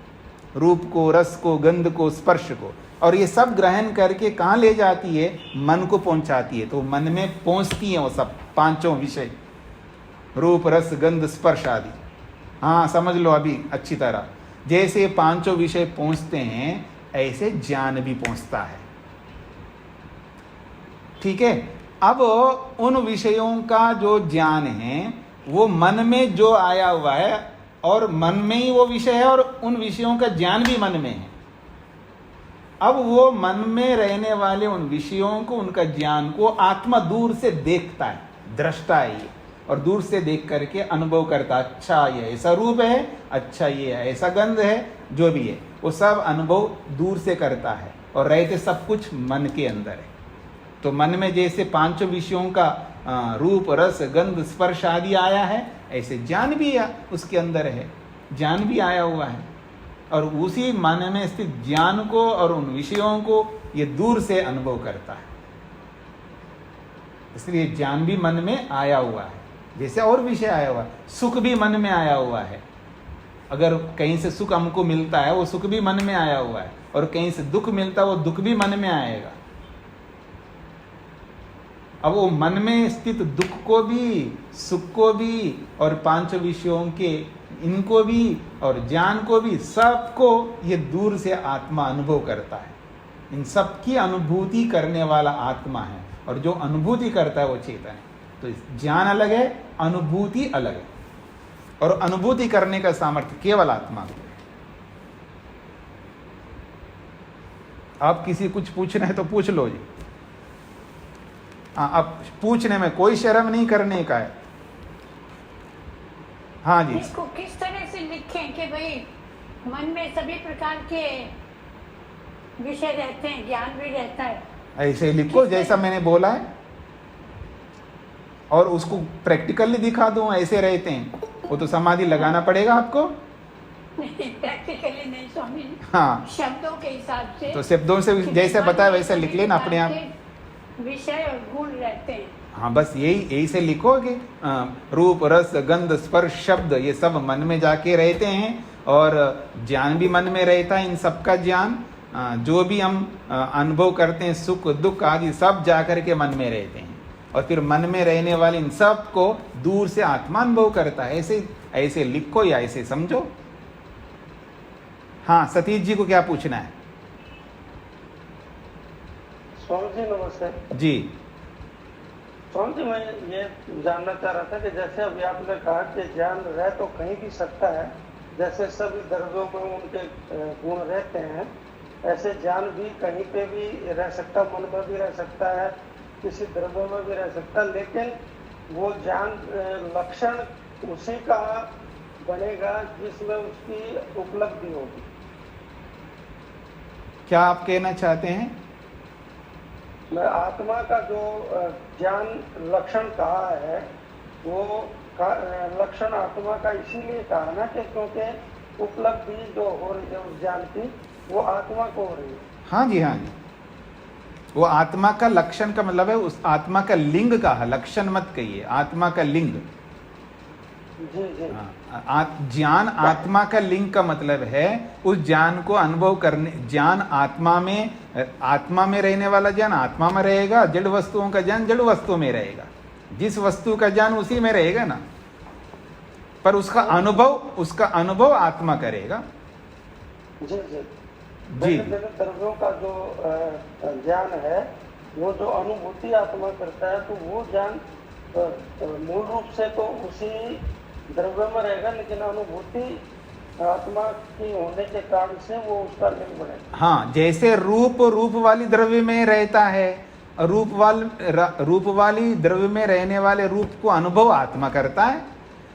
Speaker 1: रूप को, रस को, गंध को, स्पर्श को, और ये सब ग्रहण करके कहाँ ले जाती है? मन को पहुंचाती है। तो मन में पहुंचती हैं वो सब पांचों विषय, रूप, रस, गंध, स्पर्श आदि। हाँ समझ लो अभी अच्छी तरह। जैसे पांचों विषय पहुंचते हैं ऐसे ज्ञान भी पहुंचता है, ठीक है। अब उन विषयों का जो ज्ञान है वो मन में जो आया हुआ है, और मन में ही वो विषय है, और उन विषयों का ज्ञान भी मन में है। अब वो मन में रहने वाले उन विषयों को, उनका ज्ञान को आत्मा दूर से देखता है, दृष्टा है ये, और दूर से देख करके अनुभव करता, अच्छा ये ऐसा रूप है, अच्छा ये ऐसा गंध है, जो भी है वो सब अनुभव दूर से करता है, और रहते सब कुछ मन के अंदर है। तो मन में जैसे पांचों विषयों का रूप, रस, गंध, स्पर्श आदि आया है, ऐसे ज्ञान भी उसके अंदर है, ज्ञान भी आया हुआ है, और उसी मन में स्थित ज्ञान को और उन विषयों को ये दूर से अनुभव करता है। इसलिए ज्ञान भी मन में आया हुआ है, जैसे और विषय आया हुआ है। सुख भी मन में आया हुआ है, अगर कहीं से सुख हमको मिलता है वो सुख भी मन में आया हुआ है, और कहीं से दुख मिलता है वो दुख भी मन में आएगा। अब वो मन में स्थित दुख को भी, सुख को भी, और पांच विषयों के इनको भी, और ज्ञान को भी, सबको ये दूर से आत्मा अनुभव करता है। इन सब की अनुभूति करने वाला आत्मा है, और जो अनुभूति करता है वो चेतन है। तो ज्ञान अलग है, अनुभूति अलग है, और अनुभूति करने का सामर्थ्य केवल आत्मा को है। आप किसी कुछ पूछना है तो पूछ लो जी। अब पूछने में कोई शर्म नहीं करने का है। हाँ जी,
Speaker 4: इसको किस तरह से लिखें कि भाई मन में सभी प्रकार के विषय रहते हैं, ज्ञान भी रहता है?
Speaker 1: ऐसे लिखो जैसा मैंने बोला है, और उसको प्रैक्टिकली दिखा दूं ऐसे रहते हैं। वो तो समाधि लगाना पड़ेगा आपको,
Speaker 4: नहीं, प्रैक्टिकली नहीं स्वामी जी,
Speaker 1: हाँ,
Speaker 4: शब्दों के हिसाब से।
Speaker 1: तो शब्दों से
Speaker 4: कि
Speaker 1: जैसे
Speaker 4: मन
Speaker 1: बताया
Speaker 4: में
Speaker 1: वैसे लिख लेना अपने आप।
Speaker 4: के विषय और गुण रहते हैं।
Speaker 1: हाँ, बस यही से लिखोगे। रूप, रस, गंध, स्पर्श, शब्द ये सब मन में जाके रहते हैं, और ज्ञान भी मन में रहता है। इन सब का ज्ञान, जो भी हम अनुभव करते हैं, सुख दुख आदि सब जाकर के मन में रहते हैं, और फिर मन में रहने वाले इन सब को दूर से आत्मा अनुभव करता है। ऐसे लिखो या ऐसे समझो। हाँ, सतीश जी को क्या पूछना है?
Speaker 5: स्वामी जी नमस्ते।
Speaker 1: जी
Speaker 5: स्वामी जी, मैं ये जानना चाह रहा था कि जैसे अभी आपने कहा कि ज्ञान रह तो कहीं भी सकता है, जैसे सभी द्रव्यों में उनके गुण रहते हैं, ऐसे ज्ञान भी कहीं पे भी रह सकता, मन में भी रह सकता है, किसी द्रव्य में भी रह सकता, लेकिन वो ज्ञान लक्षण उसी का बनेगा जिसमें उसकी उपलब्धि होगी।
Speaker 1: क्या आप कहना चाहते हैं?
Speaker 5: मैं आत्मा का जो ज्ञान लक्षण कहा है, वो लक्षण आत्मा का इसीलिए कहा ना कि क्योंकि उपलब्धि जो हो रही है उस ज्ञान की, वो आत्मा को हो रही है।
Speaker 1: हाँ जी, हाँ जी। वो आत्मा का लक्षण का मतलब है उस आत्मा का लिंग कहा, लक्षण मत कहिए, आत्मा का लिंग।
Speaker 5: जी जी।
Speaker 1: ज्ञान आत्मा का लिंग का मतलब है उस ज्ञान को अनुभव करने। ज्ञान आत्मा में रहने वाला ज्ञान आत्मा में रहेगा, जड़ वस्तुओं का ज्ञान जड़ वस्तु में रहेगा। जिस वस्तु का ज्ञान उसी में रहेगा ना, पर उसका अनुभव आत्मा करेगा।
Speaker 5: जी जी।
Speaker 1: जी।
Speaker 5: द्रव्यों का जो ज्ञान है, वो जो अनुभूति आत्मा करता है, तो वो ज्ञान मूल रूप से तो उसी द्रव्य में रहेगा, लेकिन अनुभूति आत्मा की होने के कारण से वो उसका लिंग बनेगा।
Speaker 1: हाँ, जैसे रूप वाली द्रव्य में रहता है, रूप वाली द्रव्य में रहने वाले रूप को अनुभव आत्मा करता है।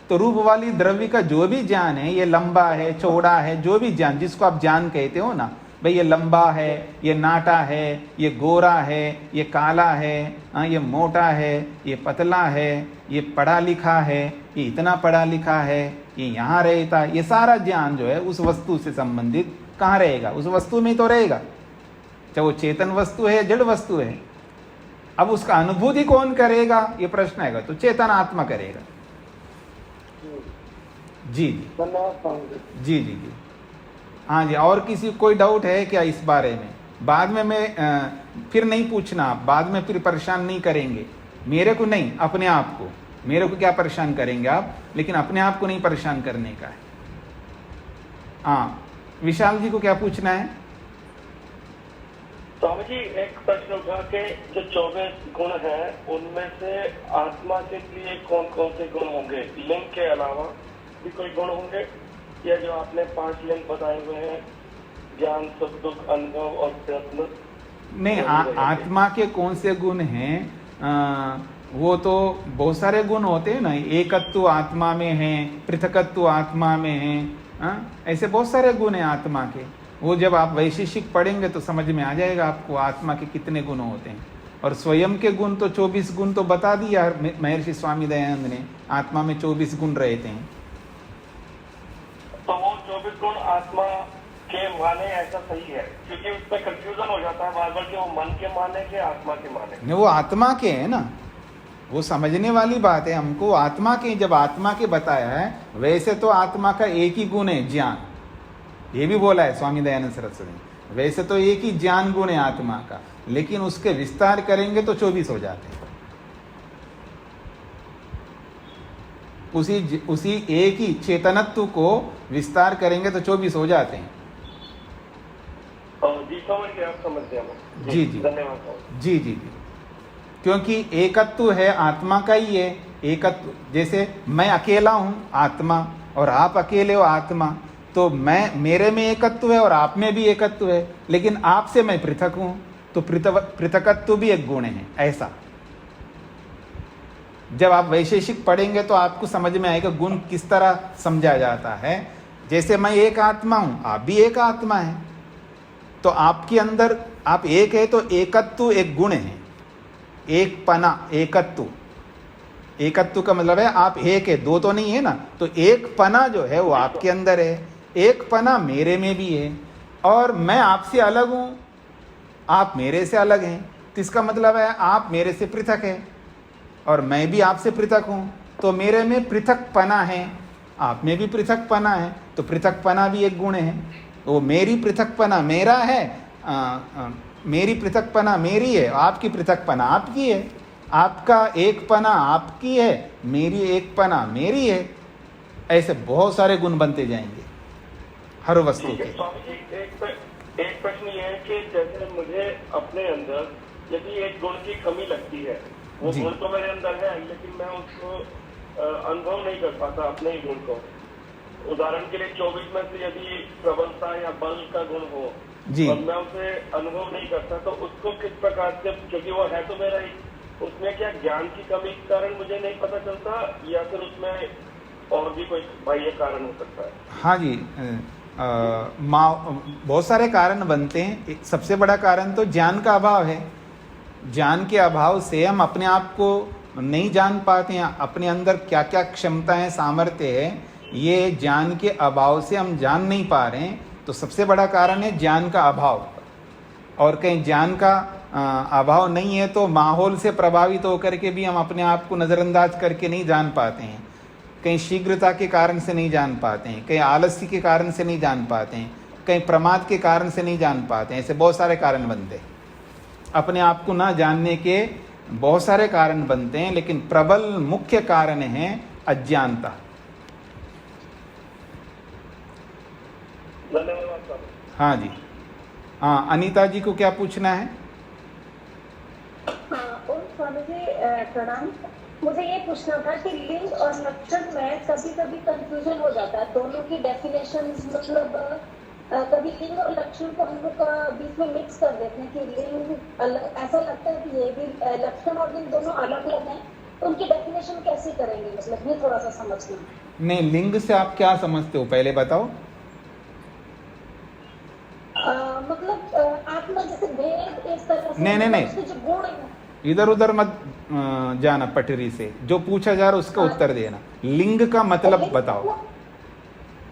Speaker 1: तो रूप वाली द्रव्य का जो भी ज्ञान है, ये लंबा है, चौड़ा है, जो भी ज्ञान जिसको आप ज्ञान कहते हो ना, भाई ये लंबा है, ये नाटा है, ये गोरा है, ये काला है, ये मोटा है, ये पतला है, ये पढ़ा लिखा है, ये इतना पढ़ा लिखा है, ये यहाँ रहता है, ये सारा ज्ञान जो है उस वस्तु से संबंधित कहाँ रहेगा? उस वस्तु में तो रहेगा, चाहे वो चेतन वस्तु है, जड़ वस्तु है। अब उसका अनुभूति कौन करेगा, ये प्रश्न आएगा, तो चेतन आत्मा करेगा। जी जी जी। हाँ जी, और किसी कोई डाउट है क्या इस बारे में? बाद में मैं फिर नहीं पूछना, बाद में फिर परेशान नहीं करेंगे मेरे को, नहीं अपने आप को। मेरे को क्या परेशान करेंगे आप, लेकिन अपने आप को नहीं परेशान करने का है। हाँ, विशाल जी को क्या पूछना है?
Speaker 5: स्वामी जी, एक प्रश्न उठा के जो 24 गुण हैं, उनमें से आत्मा के लिए कौन कौन से गुण होंगे? लिंग के अलावा भी कोई गुण होंगे, या जो आपने 5 लिंग बताए हुए हैं, ज्ञान, सुख दुख, अनुभव और प्रयत्न?
Speaker 1: नहीं, आत्मा के कौन से गुण हैं? वो तो बहुत सारे गुण होते हैं ना। एकत्व आत्मा में है, पृथकत्व आत्मा में है, ऐसे बहुत सारे गुण हैं आत्मा के। वो जब आप वैशेषिक पढ़ेंगे तो समझ में आ जाएगा आपको आत्मा के कितने गुण होते हैं। और स्वयं के गुण तो 24 गुण तो बता दिया महर्षि स्वामी दयानंद ने, आत्मा में 24 गुण रहते हैं।
Speaker 5: तो वो 24 गुण आत्मा के माने, ऐसा सही है? क्योंकि उसमें कंफ्यूजन हो जाता है बार बार कि वो मन के माने कि आत्मा के माने।
Speaker 1: नहीं, वो आत्मा के है ना, वो समझने वाली बात है। हमको आत्मा के, जब आत्मा के बताया है, वैसे तो आत्मा का एक ही गुण है ज्ञान, ये भी बोला है स्वामी दयानंद सरस्वती ने। वैसे तो एक ही ज्ञान गुण है आत्मा का, लेकिन उसके विस्तार करेंगे तो 24 हो जाते हैं। उसी एक ही चेतनत्व को विस्तार करेंगे तो 24 हो जाते हैं।
Speaker 5: जी समझ गया, आप समझ गया।
Speaker 1: जी जी
Speaker 5: धन्यवाद।
Speaker 1: जी जी जी। क्योंकि एकत्व है, आत्मा का ही है एकत्व। जैसे मैं अकेला हूँ आत्मा, और आप अकेले हो आत्मा, तो मेरे में एकत्व है और आप में भी एकत्व है, लेकिन आपसे मैं पृथक हूँ, तो पृथकत्व भी एक गुण है। ऐसा जब आप वैशेषिक पढ़ेंगे तो आपको समझ में आएगा गुण किस तरह समझा जाता है। जैसे मैं एक आत्मा हूं, आप भी एक आत्मा है, तो आपके अंदर आप एक है, तो एकत्व एक गुण है। एक पना, एकत्व का मतलब है आप एक है, दो तो नहीं है ना। तो एक पना जो है वो आपके अंदर है, एकपना मेरे में भी है और मैं आपसे अलग हूं, आप मेरे से अलग हैं, तो इसका मतलब है आप मेरे से पृथक है और मैं भी आपसे पृथक हूं, तो मेरे में पृथकपना है, आप में भी पृथकपना है, तो पृथकपना भी एक गुण है। वो मेरी पृथकपना मेरा है, मेरी पृथकपना मेरी है, आपकी पृथकपना आपकी है, आपका एकपना आपकी है, मेरी एकपना मेरी है। ऐसे बहुत सारे गुण बनते जाएंगे हर वस्तु के।
Speaker 5: स्वामी जी, एक प्रश्न ये है कि जैसे मुझे अपने अंदर यदि एक गुण की कमी लगती है, वो
Speaker 1: जी।
Speaker 5: गुण तो मेरे अंदर है लेकिन मैं उसको अनुभव नहीं कर पाता अपने ही गुण को। उदाहरण के लिए 24 में से यदि प्रबलता या बल का गुण हो
Speaker 1: जी।
Speaker 5: और मैं उसे अनुभव नहीं करता, तो उसको किस प्रकार से, क्योंकि वो है तो मेरा ही, उसमें क्या ज्ञान की कमी के कारण मुझे नहीं पता चलता या फिर उसमें और भी कोई बाह्य कारण हो सकता है?
Speaker 1: हाँ जी, बहुत सारे कारण बनते हैं। सबसे बड़ा कारण तो ज्ञान का अभाव है। ज्ञान के अभाव से हम अपने आप को नहीं जान पाते हैं, अपने अंदर क्या क्या क्षमताएं सामर्थ्य है, ये ज्ञान के अभाव से हम जान नहीं पा रहे हैं। तो सबसे बड़ा कारण है ज्ञान का अभाव। और कहीं ज्ञान का अभाव नहीं है तो माहौल से प्रभावित होकर के भी हम अपने आप को नज़रअंदाज करके नहीं जान पाते हैं। कहीं शीघ्रता के कारण से नहीं जान पाते हैं, कहीं आलस्य के कारण से नहीं जान पाते हैं, कहीं प्रमाद के कारण से नहीं जान पाते हैं। ऐसे बहुत सारे कारण बनते हैं। अपने आप को ना जानने के बहुत सारे कारण बनते हैं, लेकिन प्रबल मुख्य कारण है अज्ञानता।
Speaker 5: धन्यवाद स्वामी।
Speaker 1: हाँ जी। हाँ, अनीता जी को क्या पूछना है?
Speaker 6: और स्वामी जी प्रणाम। मुझे ये पूछना था कि लिंग और लक्षण में कभी कभी कंफ्यूजन हो जाता है, दोनों की डेफिनेशन, मतलब कभी लिंग और लक्षण को हम लोग बीच में मिक्स कर देते हैं कि लिंग अलग, ऐसा लगता है कि ये भी लक्षण और लिंग दोनों अलग अलग हैं, तो उनकी डेफिनेशन कैसे करेंगे, मतलब ये थोड़ा सा समझना।
Speaker 1: नहीं, लिंग से आप क्या समझते हो पहले बताओ।
Speaker 6: मतलब आत्मा जैसे भेद एक तरह से,
Speaker 1: नहीं।
Speaker 6: उसके जो गुण हैं,
Speaker 1: इधर उधर मत जाना पटरी से, जो पूछा जा रहा है उसका उत्तर देना। लिंग का मतलब बताओ।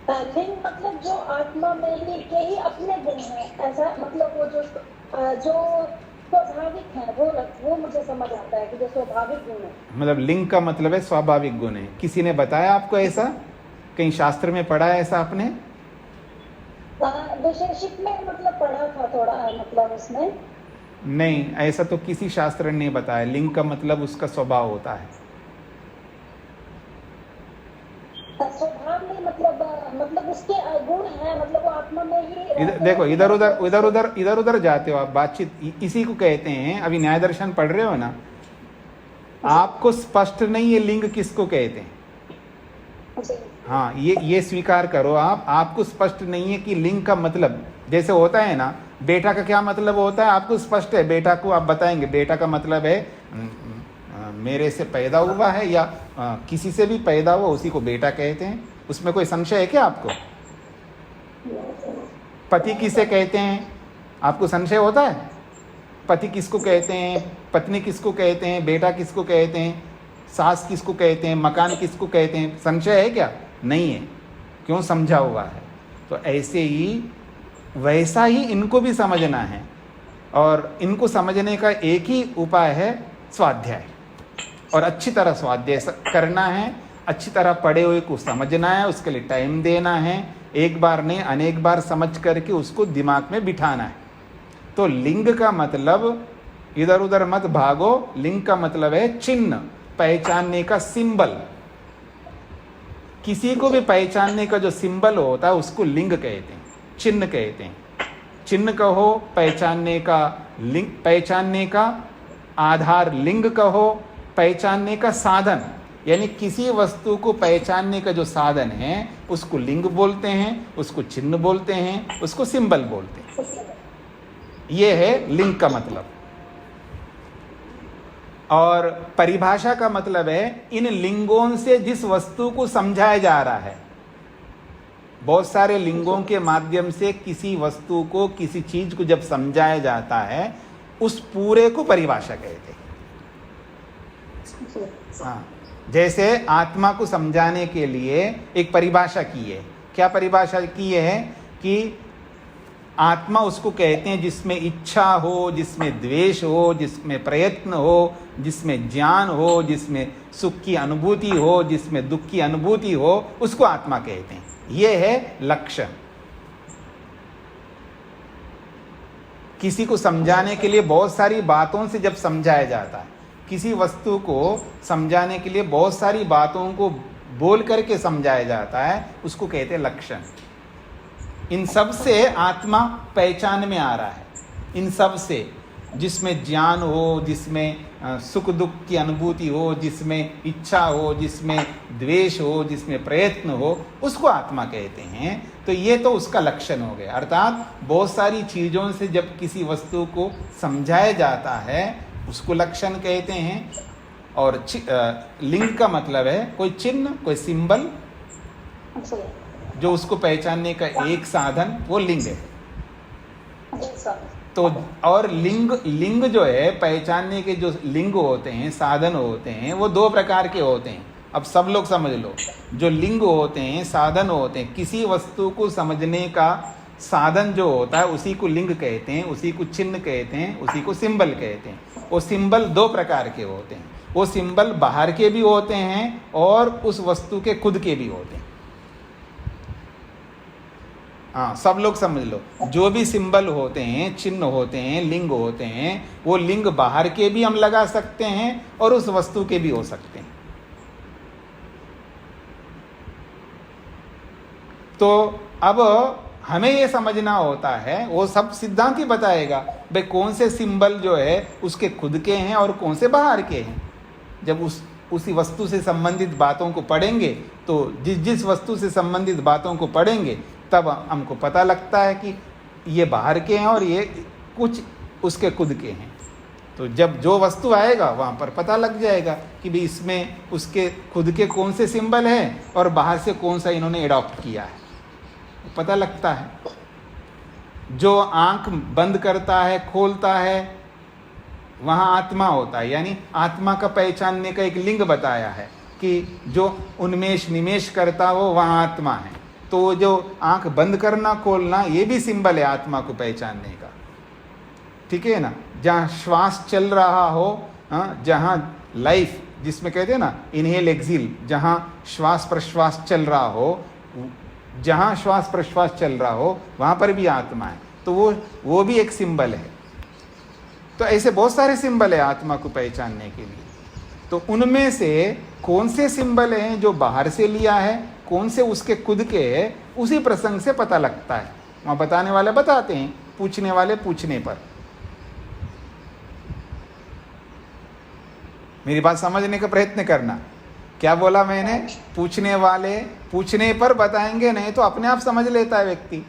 Speaker 6: लिंग मतलब जो आत्मा में ही के ही अपने गुण है, ऐसा मतलब वो जो स्वाभाविक है, वो मुझे समझ आता है कि जो स्वाभाविक गुण है।
Speaker 1: मतलब लिंग का मतलब है स्वाभाविक गुण है। किसी ने बताया आपको ऐसा? कहीं शास्त्र में पढ़ा है ऐसा आपने?
Speaker 6: विशेषित में मतलब पढ़ा था थोड़ा, मतलब उसमें
Speaker 1: नहीं, ऐसा तो किसी शास्त्र ने बताया। लिंग का मतलब उसका स्वभाव होता है।
Speaker 6: स्वभाव में मतलब उसके गुण है, मतलब वो आत्मा में ही
Speaker 1: देखो, इधर उधर जाते हो आप। बातचीत इसी को कहते हैं। अभी न्याय दर्शन पढ़ रहे हो ना, आपको स्पष्ट नहीं है लिंग किसको कहते हैं। हाँ, ये स्वीकार करो आप, आपको स्पष्ट नहीं है कि लिंग का मतलब, जैसे होता है ना, बेटा का क्या मतलब होता है आपको स्पष्ट है। बेटा को आप बताएंगे बेटा का मतलब है मेरे से पैदा हुआ है या किसी से भी पैदा हुआ, उसी को बेटा कहते हैं। उसमें कोई संशय है क्या आपको? पति किसे कहते हैं आपको संशय होता है? पति किसको कहते हैं, पत्नी किसको कहते हैं, बेटा किसको कहते हैं, सास किसको कहते हैं, मकान किसको कहते हैं? संशय है क्या? नहीं है। क्यों? समझा हुआ है। तो ऐसे ही वैसा ही इनको भी समझना है, और इनको समझने का एक ही उपाय है स्वाध्याय। और अच्छी तरह स्वाध्याय करना है, अच्छी तरह पढ़े हुए को समझना है, उसके लिए टाइम देना है, एक बार नहीं अनेक बार समझ करके उसको दिमाग में बिठाना है। तो लिंग का मतलब, इधर उधर मत भागो, लिंग का मतलब है चिन्ह, पहचानने का सिंबल। किसी को भी पहचानने का जो सिंबल होता है उसको लिंग कहते हैं, चिन्ह कहते हैं। चिन्ह कहो, पहचानने का लिंग, पहचानने का आधार लिंग कहो, पहचानने का साधन, यानी किसी वस्तु को पहचानने का जो साधन है उसको लिंग बोलते हैं, उसको चिन्ह बोलते हैं, उसको सिंबल बोलते हैं। ये है लिंग का मतलब। और परिभाषा का मतलब है इन लिंगों से जिस वस्तु को समझाया जा रहा है। बहुत सारे लिंगों के माध्यम से किसी वस्तु को, किसी चीज को जब समझाया जाता है, उस पूरे को परिभाषा कहते हैं। हाँ, जैसे आत्मा को समझाने के लिए एक परिभाषा की है क्या परिभाषा की है कि आत्मा उसको कहते हैं जिसमें इच्छा हो, जिसमें द्वेष हो, जिसमें प्रयत्न हो, जिसमें ज्ञान हो, जिसमें सुख की अनुभूति हो, जिसमें दुख की अनुभूति हो, उसको आत्मा कहते हैं। ये है लक्षण। किसी को समझाने के लिए बहुत सारी बातों से जब समझाया जाता है, किसी वस्तु को समझाने के लिए बहुत सारी बातों को बोल करके समझाया जाता है, उसको कहते हैं लक्षण। इन सब से आत्मा पहचान में आ रहा है। इन सब से जिसमें ज्ञान हो, जिसमें सुख दुख की अनुभूति हो, जिसमें इच्छा हो, जिसमें द्वेष हो, जिसमें प्रयत्न हो, उसको आत्मा कहते हैं। तो ये तो उसका लक्षण हो गया। अर्थात बहुत सारी चीज़ों से जब किसी वस्तु को समझाया जाता है उसको लक्षण कहते हैं। और लिंग का मतलब है कोई चिन्ह, कोई सिंबल जो उसको पहचानने का एक साधन, वो लिंग है। तो और लिंग जो है पहचानने के जो लिंग होते हैं, साधन होते हैं, वो दो प्रकार के होते हैं। अब सब लोग समझ लो, जो लिंग होते हैं, साधन होते हैं, किसी वस्तु को समझने का साधन जो होता है उसी को लिंग कहते हैं, उसी को चिन्ह कहते हैं, उसी को सिंबल कहते हैं। वो सिंबल दो प्रकार के होते हैं। वो सिंबल बाहर के भी होते हैं और उस वस्तु के खुद के भी होते हैं। हाँ, सब लोग समझ लो, जो भी सिंबल होते हैं, चिन्ह होते हैं, लिंग होते हैं, वो लिंग बाहर के भी हम लगा सकते हैं और उस वस्तु के भी हो सकते हैं। तो अब हमें ये समझना होता है, वो सब सिद्धांत ही बताएगा भाई कौन से सिंबल जो है उसके खुद के हैं और कौन से बाहर के हैं। जब उसी वस्तु से संबंधित बातों को पढ़ेंगे तो जिस वस्तु से संबंधित बातों को पढ़ेंगे तब हमको पता लगता है कि ये बाहर के हैं और ये कुछ उसके खुद के हैं। तो जब जो वस्तु आएगा वहाँ पर पता लग जाएगा कि भाई इसमें उसके खुद के कौन से सिंबल हैं और बाहर से कौन सा इन्होंने एडॉप्ट किया है, पता लगता है। जो आंख बंद करता है, खोलता है, वहाँ आत्मा होता है। यानी आत्मा का पहचानने का एक लिंग बताया है कि जो उन्मेष निमेष करता हो वहाँ आत्मा है। तो जो आंख बंद करना खोलना ये भी सिंबल है आत्मा को पहचानने का, ठीक है ना। जहाँ श्वास चल रहा हो, जहाँ लाइफ जिसमें कहते हैं ना इनहेल एक्सेल, जहाँ श्वास प्रश्वास चल रहा हो, जहाँ श्वास प्रश्वास चल रहा हो वहाँ पर भी आत्मा है। तो वो भी एक सिंबल है। तो ऐसे बहुत सारे सिंबल है आत्मा को पहचानने के लिए। तो उनमें से कौन से सिंबल हैं जो बाहर से लिया है, कौन से उसके खुद के है, उसी प्रसंग से पता लगता है। वहाँ बताने वाले बताते हैं, पूछने वाले पूछने पर। मेरी बात समझने का प्रयत्न करना। क्या बोला मैंने? पूछने वाले पूछने पर बताएंगे, नहीं तो अपने आप समझ लेता है व्यक्ति।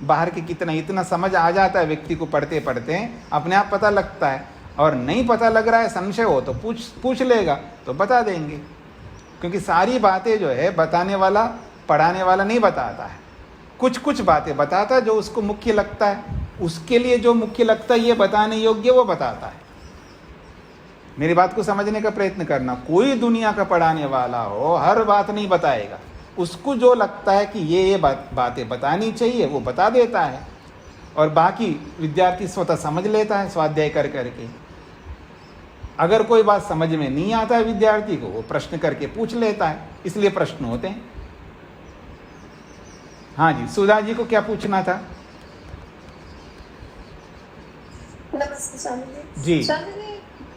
Speaker 1: बाहर के इतना समझ आ जाता है व्यक्ति को, पढ़ते पढ़ते अपने आप पता लगता है। और नहीं पता लग रहा है, संशय हो तो पूछ लेगा तो बता देंगे। क्योंकि सारी बातें जो है बताने वाला, पढ़ाने वाला नहीं बताता है। कुछ बातें बताता है जो उसको मुख्य लगता है, उसके लिए जो मुख्य लगता है ये बताने योग्य वो बताता है। मेरी बात को समझने का प्रयत्न करना। कोई दुनिया का पढ़ाने वाला हो हर बात नहीं बताएगा। उसको जो लगता है कि ये बातें बतानी चाहिए वो बता देता है, और बाकी विद्यार्थी स्वतः समझ लेता है स्वाध्याय कर करके। अगर कोई बात समझ में नहीं आता है विद्यार्थी को, वो प्रश्न करके पूछ लेता है, इसलिए प्रश्न होते हैं। हाँ जी, सुधा जी को क्या पूछना था?
Speaker 6: नमस्ते स्वामी
Speaker 1: जी।
Speaker 6: स्वामी जी,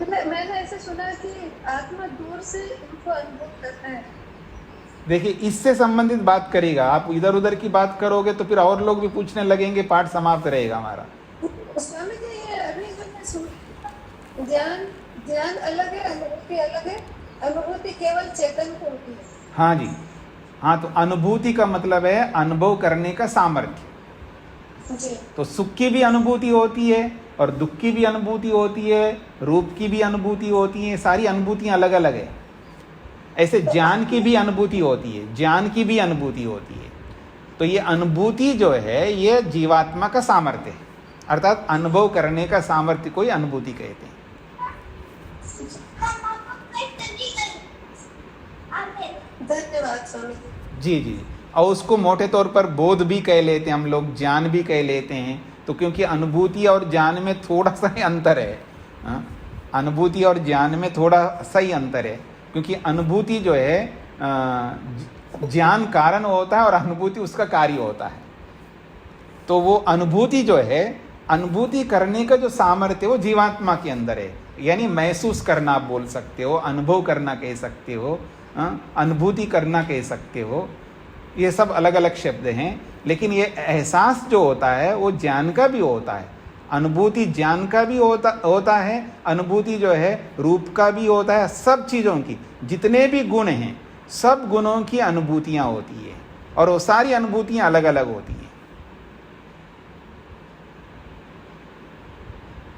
Speaker 6: मैंने ऐसे सुना कि आत्मा दूर से उनको अनुभव करता है।
Speaker 1: देखिए, इससे संबंधित बात करेगा। आप इधर उधर की बात करोगे तो फिर और लोग भी पूछने लगेंगे, पाठ समाप्त रहेगा हमारा।
Speaker 6: स्वामी जी, ये अभी जो मैं सुन, ज्ञान अलग है, अनुभूति अलग है। अनुभूति केवल चेतन को होती है।
Speaker 1: हाँ जी, हाँ। तो अनुभूति का मतलब है अनुभव करने का सामर्थ्य
Speaker 6: जी।
Speaker 1: तो सुख की भी अनुभूति होती है और दुख की भी अनुभूति होती है, रूप की भी अनुभूति होती है। सारी अनुभूतियां अलग अलग है। ऐसे ज्ञान की भी अनुभूति होती है, ज्ञान की भी अनुभूति होती है। तो ये अनुभूति जो है ये जीवात्मा का सामर्थ्य है, अर्थात अनुभव करने का सामर्थ्य को ही अनुभूति कहते हैं।
Speaker 6: धन्यवाद स्वामी
Speaker 1: जी जी। और उसको मोटे तौर पर बोध भी कह लेते हैं हम लोग, ज्ञान भी कह लेते हैं। तो क्योंकि अनुभूति और ज्ञान में थोड़ा सा ही अंतर है, अनुभूति और ज्ञान में थोड़ा सा ही अंतर है, क्योंकि अनुभूति जो है ज्ञान कारण होता है और अनुभूति उसका कार्य होता है। तो वो अनुभूति जो है, अनुभूति करने का जो सामर्थ्य वो जीवात्मा के अंदर है, यानी महसूस करना आप बोल सकते हो, अनुभव करना कह सकते हो, अनुभूति करना कह सकते हो। ये सब अलग अलग शब्द हैं, लेकिन ये एहसास जो होता है वो ज्ञान का भी होता है, अनुभूति ज्ञान का भी होता है, अनुभूति जो है रूप का भी होता है। सब चीज़ों की जितने भी गुण हैं, सब गुणों की अनुभूतियाँ होती है, और वो सारी अनुभूतियाँ अलग अलग होती हैं।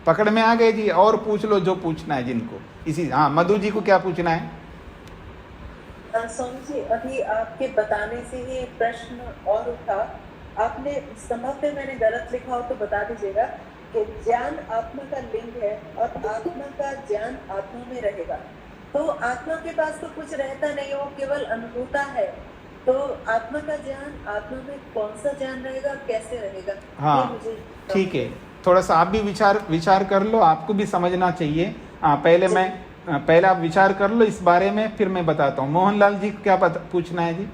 Speaker 1: पकड़ में आ गए जी? और पूछ लो जो पूछना है जिनको। इसी हाँ, मधु जी को क्या पूछना है?
Speaker 3: स्वामी जी, अभी आपके बताने से ही प्रश्न और उठा। आपने संभवतः मैंने गलत लिखा हो तो बता दीजिएगा कि ज्ञान आत्मा का लिंग है और आत्मा का ज्ञान आत्मा में रहेगा। तो आत्मा के पास तो कुछ रहता नहीं, वो केवल अनुभूता है। तो आत्मा का ज्ञान आत्मा में कौन सा ज्ञान रहेगा, कैसे रहेगा?
Speaker 1: हाँ ठीक है, थोड़ा सा आप भी विचार कर लो, आपको भी समझना चाहिए। पहले आप विचार कर लो इस बारे में, फिर मैं बताता हूँ। मोहनलाल जी को क्या पूछना है जी?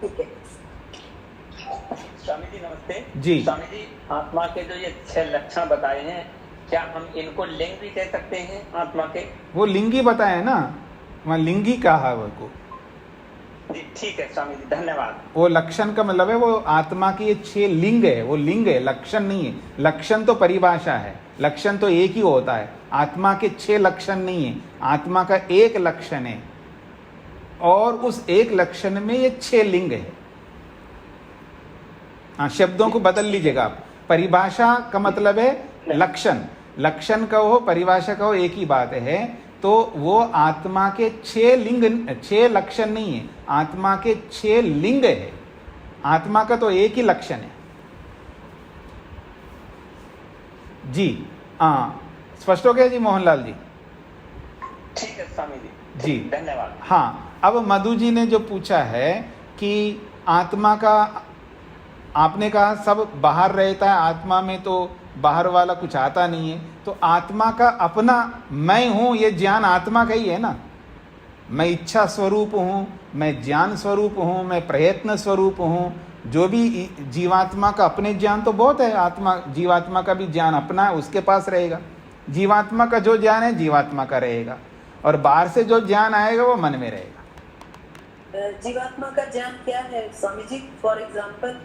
Speaker 3: ठीक है
Speaker 7: स्वामी जी, नमस्ते
Speaker 1: जी।
Speaker 7: स्वामी जी, आत्मा के जो ये 6 लक्षण बताए हैं, क्या हम इनको लिंग भी कह सकते हैं आत्मा के?
Speaker 1: वो लिंगी बताए ना, वहाँ लिंगी कहा है वो।
Speaker 7: जी ठीक है स्वामी जी, धन्यवाद।
Speaker 1: वो लक्षण का मतलब है वो आत्मा के ये 6 लिंग है, वो लिंग है, लक्षण नहीं है। लक्षण तो परिभाषा है, लक्षण तो एक ही होता है। आत्मा के 6 लक्षण नहीं है, आत्मा का एक लक्षण है, और उस एक लक्षण में ये 6 लिंग है। हाँ, शब्दों को बदल लीजिएगा आप। परिभाषा का मतलब है लक्षण, लक्षण कहो परिभाषा कहो एक ही बात है। तो वो आत्मा के 6 लक्षण नहीं है, आत्मा के 6 लिंग है। आत्मा का तो एक ही लक्षण है जी। हाँ, स्पष्ट हो गया जी मोहनलाल जी?
Speaker 7: ठीक है स्वामी जी,
Speaker 1: जी
Speaker 7: धन्यवाद।
Speaker 1: हाँ, अब मधु जी ने जो पूछा है कि आत्मा का, आपने कहा सब बाहर रहता है, आत्मा में तो बाहर वाला कुछ आता नहीं है। तो आत्मा का अपना मैं हूँ, ये ज्ञान आत्मा का ही है ना। मैं इच्छा स्वरूप हूँ, मैं ज्ञान स्वरूप हूँ, मैं प्रयत्न स्वरूप हूँ। जो भी जीवात्मा का अपने ज्ञान तो बहुत है, आत्मा जीवात्मा का भी ज्ञान अपना है, उसके पास रहेगा। जीवात्मा का जो ज्ञान है जीवात्मा का रहेगा, और बाहर से जो ज्ञान आएगा वो मन में रहेगा।
Speaker 3: जीवात्मा का ज्ञान क्या है स्वामी जी? फॉर एग्जाम्पल,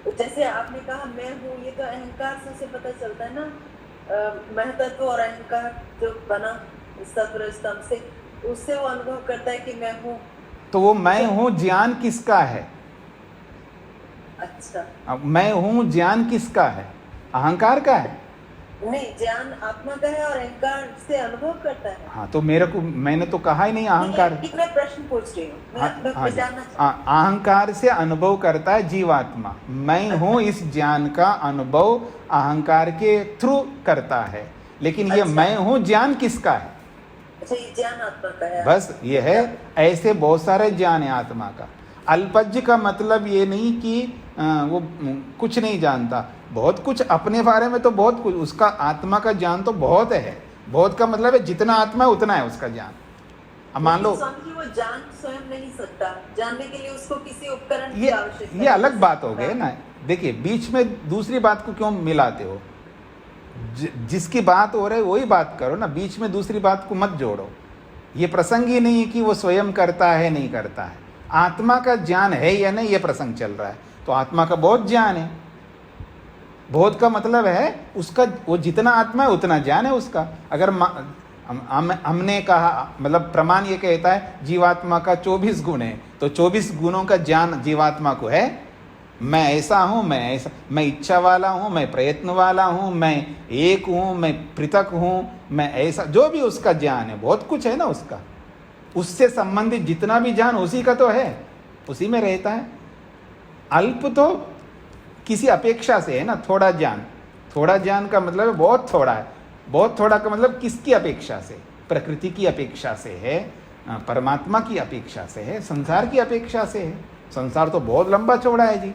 Speaker 3: जैसे आपने कहा मैं हूँ, ये तो अहंकार से पता चलता है ना। महतत्व और अहंकार जो बना सत्व स्तंभ से, उससे वो अनुभव करता है कि मैं हूँ।
Speaker 1: तो वो मैं हूँ ज्ञान किसका है?
Speaker 3: अच्छा,
Speaker 1: अब मैं हूँ ज्ञान किसका है? अहंकार का है?
Speaker 3: नहीं, ज्ञान आत्मा का है और अहंकार से अनुभव करता है।
Speaker 1: हाँ, तो मैंने तो कहा ही नहीं अहंकार।
Speaker 3: मैं प्रश्न पूछ रही हूँ, मैं जानना चाहती हूँ।
Speaker 1: अहंकार से अनुभव करता है जीवात्मा। मैं हूँ इस ज्ञान का अनुभव अहंकार के थ्रू करता है, लेकिन ये मैं हूँ ज्ञान किसका है?
Speaker 3: अच्छा, ये ज्ञान आत्मा का है।
Speaker 1: बस ये है, ऐसे बहुत सारे ज्ञान है आत्मा का। अल्पज्ञ का मतलब ये नहीं कि वो कुछ नहीं जानता, बहुत कुछ अपने बारे में तो बहुत कुछ, उसका आत्मा का ज्ञान तो बहुत है। बहुत का मतलब है जितना आत्मा है उतना है उसका ज्ञान। अब मान लो
Speaker 3: स्वामी जी, वो जान स्वयं नहीं सकता, जानने के लिए उसको किसी उपकरण की आवश्यकता है।
Speaker 1: ये अलग बात हो गई ना। देखिए, बीच में दूसरी बात को क्यों मिलाते हो? जिसकी बात हो रही है वही बात करो ना, बीच में दूसरी बात को मत जोड़ो। ये प्रसंग ही नहीं है कि वो स्वयं करता है नहीं करता है। आत्मा का ज्ञान है या नहीं ये प्रसंग चल रहा है। तो आत्मा का बहुत ज्ञान है। बहुत का मतलब है उसका, वो जितना आत्मा है उतना ज्ञान है उसका। अगर हमने कहा, मतलब प्रमाण ये कहता है जीवात्मा का 24 गुण है, तो 24 गुणों का ज्ञान जीवात्मा को है। मैं ऐसा हूँ, मैं ऐसा, मैं इच्छा वाला हूँ, मैं प्रयत्न वाला हूँ, मैं एक हूँ, मैं पृथक हूँ, मैं ऐसा, जो भी उसका ज्ञान है, बहुत कुछ है ना उसका। उससे संबंधित जितना भी ज्ञान उसी का तो है, उसी में रहता है। अल्प तो किसी अपेक्षा से है ना, थोड़ा ज्ञान। थोड़ा ज्ञान का मतलब है बहुत थोड़ा है। बहुत थोड़ा का मतलब किसकी अपेक्षा से? प्रकृति की अपेक्षा से है, परमात्मा की अपेक्षा से है, संसार की अपेक्षा से है। संसार तो बहुत लंबा चौड़ा है जी,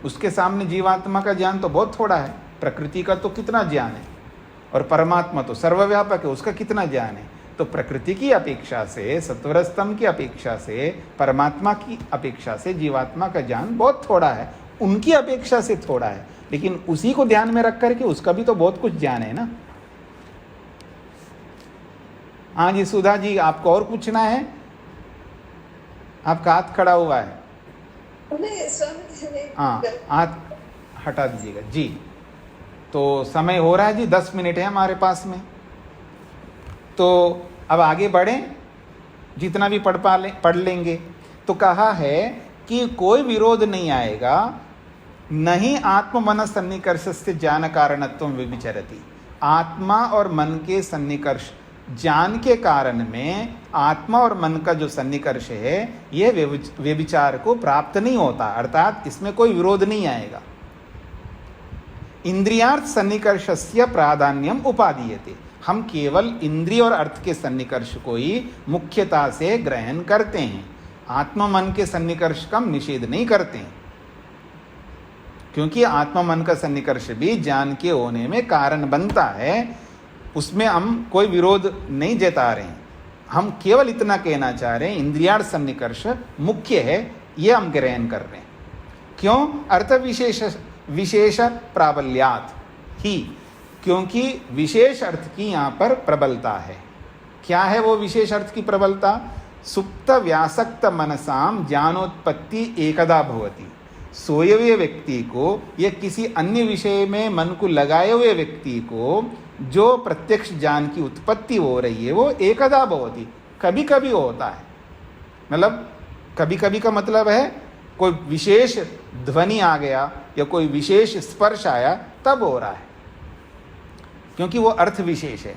Speaker 1: उसके सामने जीवात्मा का ज्ञान तो बहुत थोड़ा है। प्रकृति का तो कितना ज्ञान है, और परमात्मा तो सर्वव्यापक है, उसका कितना ज्ञान है। तो प्रकृति की अपेक्षा से, सत्वर स्तंभ की अपेक्षा से, परमात्मा की अपेक्षा से जीवात्मा का ज्ञान बहुत थोड़ा है, उनकी अपेक्षा से थोड़ा है। लेकिन उसी को ध्यान में रख करके उसका भी तो बहुत कुछ ज्ञान है ना। हाँ जी सुधा जी, आपको और पूछना है? आपका हाथ खड़ा हुआ है। हाँ, हाथ हटा दीजिएगा जी। तो समय हो रहा है जी, 10 मिनट है हमारे पास में, तो अब आगे बढ़ें, जितना भी पढ़ लेंगे। तो कहा है कि कोई विरोध नहीं आएगा, नहीं आत्म मन सन्निकर्ष से ज्ञान कारणत्व विविचरति। आत्मा और मन के सन्निकर्ष, ज्ञान के कारण में आत्मा और मन का जो सन्निकर्ष है यह व्यभिचार को प्राप्त नहीं होता, अर्थात इसमें कोई विरोध नहीं आएगा। इंद्रियार्थ सन्निकर्षस्य प्राधान्यम उपादीयते। हम केवल इंद्रिय और अर्थ के सन्निकर्ष को ही मुख्यता से ग्रहण करते हैं, आत्मा मन के सन्निकर्ष का हम निषेध नहीं करते हैं, क्योंकि आत्मा मन का सन्निकर्ष भी ज्ञान के होने में कारण बनता है, उसमें हम कोई विरोध नहीं जता रहे हैं। हम केवल इतना कहना चाह रहे हैं इंद्रियार्थ सन्निकर्ष मुख्य है, ये हम ग्रहण कर रहे हैं। क्यों? अर्थ विशेष प्राबल्यात ही, क्योंकि विशेष अर्थ की यहाँ पर प्रबलता है। क्या है वो विशेष अर्थ की प्रबलता? सुप्त व्यासक्त मनसाम ज्ञानोत्पत्ति एकदा भवति। सोए हुए व्यक्ति को या किसी अन्य विषय में मन को लगाए हुए व्यक्ति को जो प्रत्यक्ष ज्ञान की उत्पत्ति हो रही है वो एकदा भवति, कभी कभी होता है। मतलब कभी कभी का मतलब है कोई विशेष ध्वनि आ गया या कोई विशेष स्पर्श आया तब हो रहा है, क्योंकि वो अर्थ विशेष है।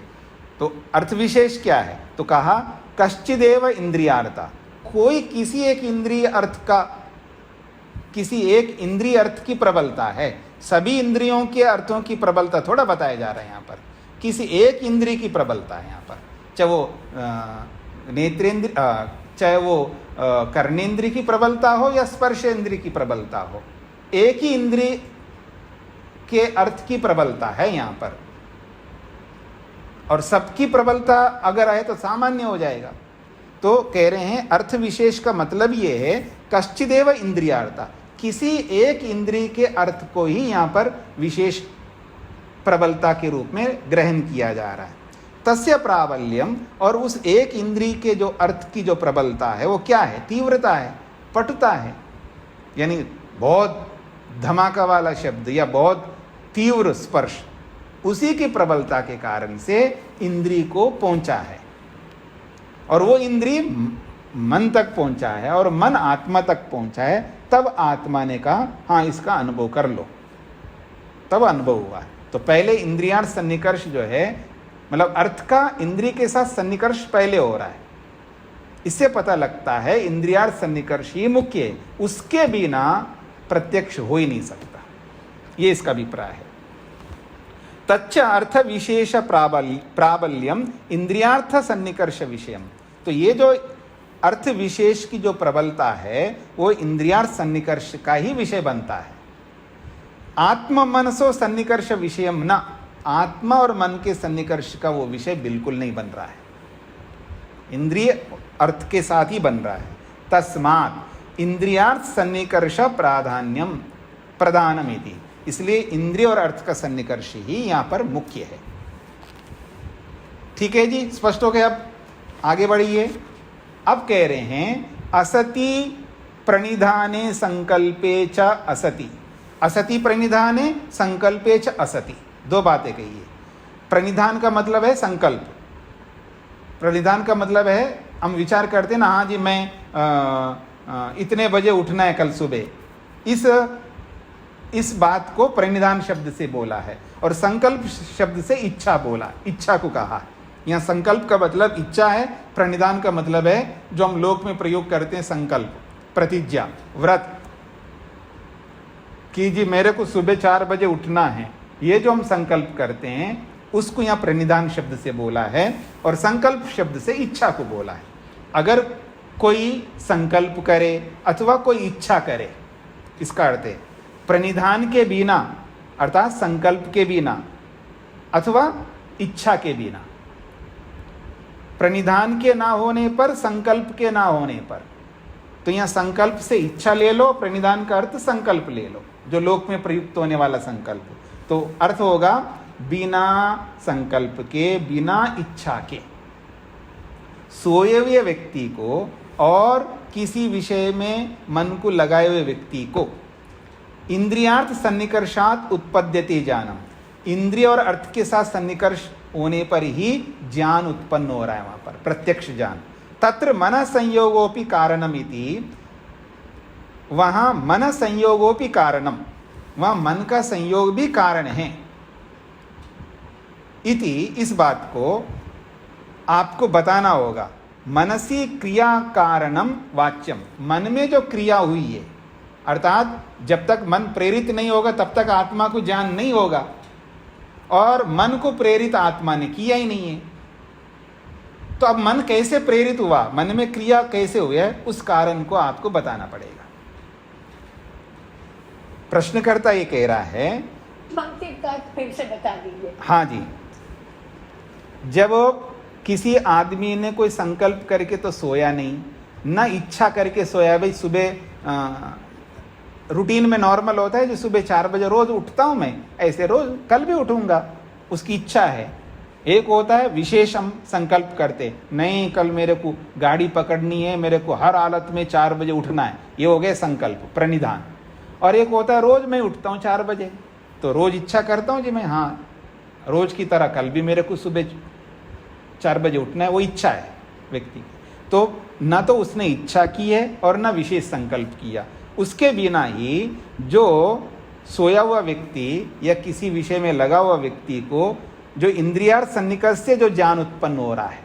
Speaker 1: तो अर्थ विशेष क्या है? तो कहा कश्चिदेव इंद्रियार्था, कोई किसी एक इंद्रिय अर्थ का, किसी एक इंद्रिय अर्थ की प्रबलता है। सभी इंद्रियों के अर्थों की प्रबलता थोड़ा बताया जा रहा है यहाँ पर, किसी एक इंद्रिय की प्रबलता है यहाँ पर, चाहे वो नेत्रेंद्रिय, चाहे वो कर्णेंद्रिय की प्रबलता हो या स्पर्शेंद्रिय की प्रबलता हो, एक ही इंद्रिय के अर्थ की प्रबलता है यहाँ पर। और सबकी प्रबलता अगर आए तो सामान्य हो जाएगा। तो कह रहे हैं अर्थ विशेष का मतलब ये है कश्चिदेव इंद्रियार्था, किसी एक इंद्रिय के अर्थ को ही यहाँ पर विशेष प्रबलता के रूप में ग्रहण किया जा रहा है। तस्य प्राबल्यम, और उस एक इंद्रिय के जो अर्थ की जो प्रबलता है वो क्या है? तीव्रता है, पटुता है, यानी बहुत धमाका वाला शब्द या बहुत तीव्र स्पर्श, उसी की प्रबलता के कारण से इंद्रिय को पहुंचा है, और वो इंद्रिय मन तक पहुंचा है और मन आत्मा तक पहुंचा है। तब आत्मा ने कहा हाँ इसका अनुभव कर लो, तब अनुभव हुआ। तो पहले इंद्रियार्थ सन्निकर्ष जो है, मतलब अर्थ का इंद्रिय के साथ सन्निकर्ष पहले हो रहा है। इससे पता लगता है इंद्रियार्थ सन्निकर्ष ही मुख्य है, उसके बिना प्रत्यक्ष हो ही नहीं सकता। ये इसका अभिप्राय है। तच्च अर्थ विशेष प्राबल्यम इंद्रियार्थ सन्निकर्ष विषयम। तो ये जो अर्थ विशेष की जो प्रबलता है वो इंद्रियार्थ सन्निकर्ष का ही विषय बनता है। आत्म मनसो सन्निकर्ष विषयम न, आत्मा और मन के सन्निकर्ष का वो विषय बिल्कुल नहीं बन रहा है, इंद्रिय अर्थ के साथ ही बन रहा है। तस्मात् इंद्रियार्थ सन्निकर्ष प्राधान्यम प्रधानमिति, इसलिए इंद्रिय और अर्थ का सन्निकर्ष ही यहाँ पर मुख्य है। ठीक है जी, स्पष्ट हो गया। अब आगे बढ़िए। अब कह रहे हैं असति प्रणिधाने संकल्पे च असति, असति प्रणिधाने संकल्पे च असति, दो बातें कही है। प्रणिधान का मतलब है संकल्प, प्रणिधान का मतलब है हम विचार करते हैं ना, हाँ जी मैं इतने बजे उठना है कल सुबह, इस बात को प्रणिधान शब्द से बोला है। और संकल्प शब्द से इच्छा बोला, इच्छा को कहा। यहाँ संकल्प का मतलब इच्छा है, प्रणिधान का मतलब है जो हम लोक में प्रयोग करते हैं संकल्प, प्रतिज्ञा, व्रत कि जी मेरे को सुबह 4 बजे उठना है, ये जो हम संकल्प करते हैं उसको यहाँ प्रणिधान शब्द से बोला है, और संकल्प शब्द से इच्छा को बोला है। अगर कोई संकल्प करे अथवा कोई इच्छा करे, इसका अर्थ है प्रणिधान के बिना अर्थात संकल्प के बिना अथवा इच्छा के बिना। प्रणिधान के ना होने पर, संकल्प के ना होने पर, तो यहाँ संकल्प से इच्छा ले लो, प्रणिधान का अर्थ संकल्प ले लो, जो लोक में प्रयुक्त होने वाला संकल्प। तो अर्थ होगा बिना संकल्प के, बिना इच्छा के। सोए हुए व्यक्ति को और किसी विषय में मन को लगाए हुए व्यक्ति को इंद्रियार्थ सन्निकर्षात उत्पद्यते ज्ञानम, इंद्रिय और अर्थ के साथ सन्निकर्ष होने पर ही ज्ञान उत्पन्न हो रहा है, वहां पर प्रत्यक्ष ज्ञान। तत्र मन संयोगोपि कारणम इति, वहां मन संयोगोपि कारणम, वहां मन का संयोग भी कारण है। इति, इस बात को आपको बताना होगा। मनसी क्रिया कारणम वाच्यम, मन में जो क्रिया हुई है, अर्थात जब तक मन प्रेरित नहीं होगा तब तक आत्मा को ज्ञान नहीं होगा, और मन को प्रेरित आत्मा ने किया ही नहीं है। तो अब मन कैसे प्रेरित हुआ, मन में क्रिया कैसे हुई है, उस कारण को आपको बताना पड़ेगा। प्रश्नकर्ता ये कह रहा है,
Speaker 4: पंक्ति का फिर से बता दीजिए।
Speaker 1: हाँ जी, जब किसी आदमी ने कोई संकल्प करके तो सोया नहीं, ना इच्छा करके सोया, भाई सुबह रूटीन में नॉर्मल होता है जो सुबह 4 बजे रोज उठता हूं मैं, ऐसे रोज कल भी उठूंगा, उसकी इच्छा है। एक होता है विशेष हम संकल्प करते, नहीं कल मेरे को गाड़ी पकड़नी है, मेरे को हर हालत में 4 बजे उठना है, ये हो गया संकल्प प्रणिधान। और एक होता है रोज मैं उठता हूँ 4 बजे, तो रोज इच्छा करता हूँ जी मैं, हाँ रोज की तरह कल भी मेरे को सुबह 4 बजे उठना है, वो इच्छा है व्यक्ति। तो ना तो उसने इच्छा की है और ना विशेष संकल्प किया, उसके बिना ही जो सोया हुआ व्यक्ति या किसी विषय में लगा हुआ व्यक्ति को जो इंद्रियार्थ सन्निकर्ष से जो ज्ञान उत्पन्न हो रहा है,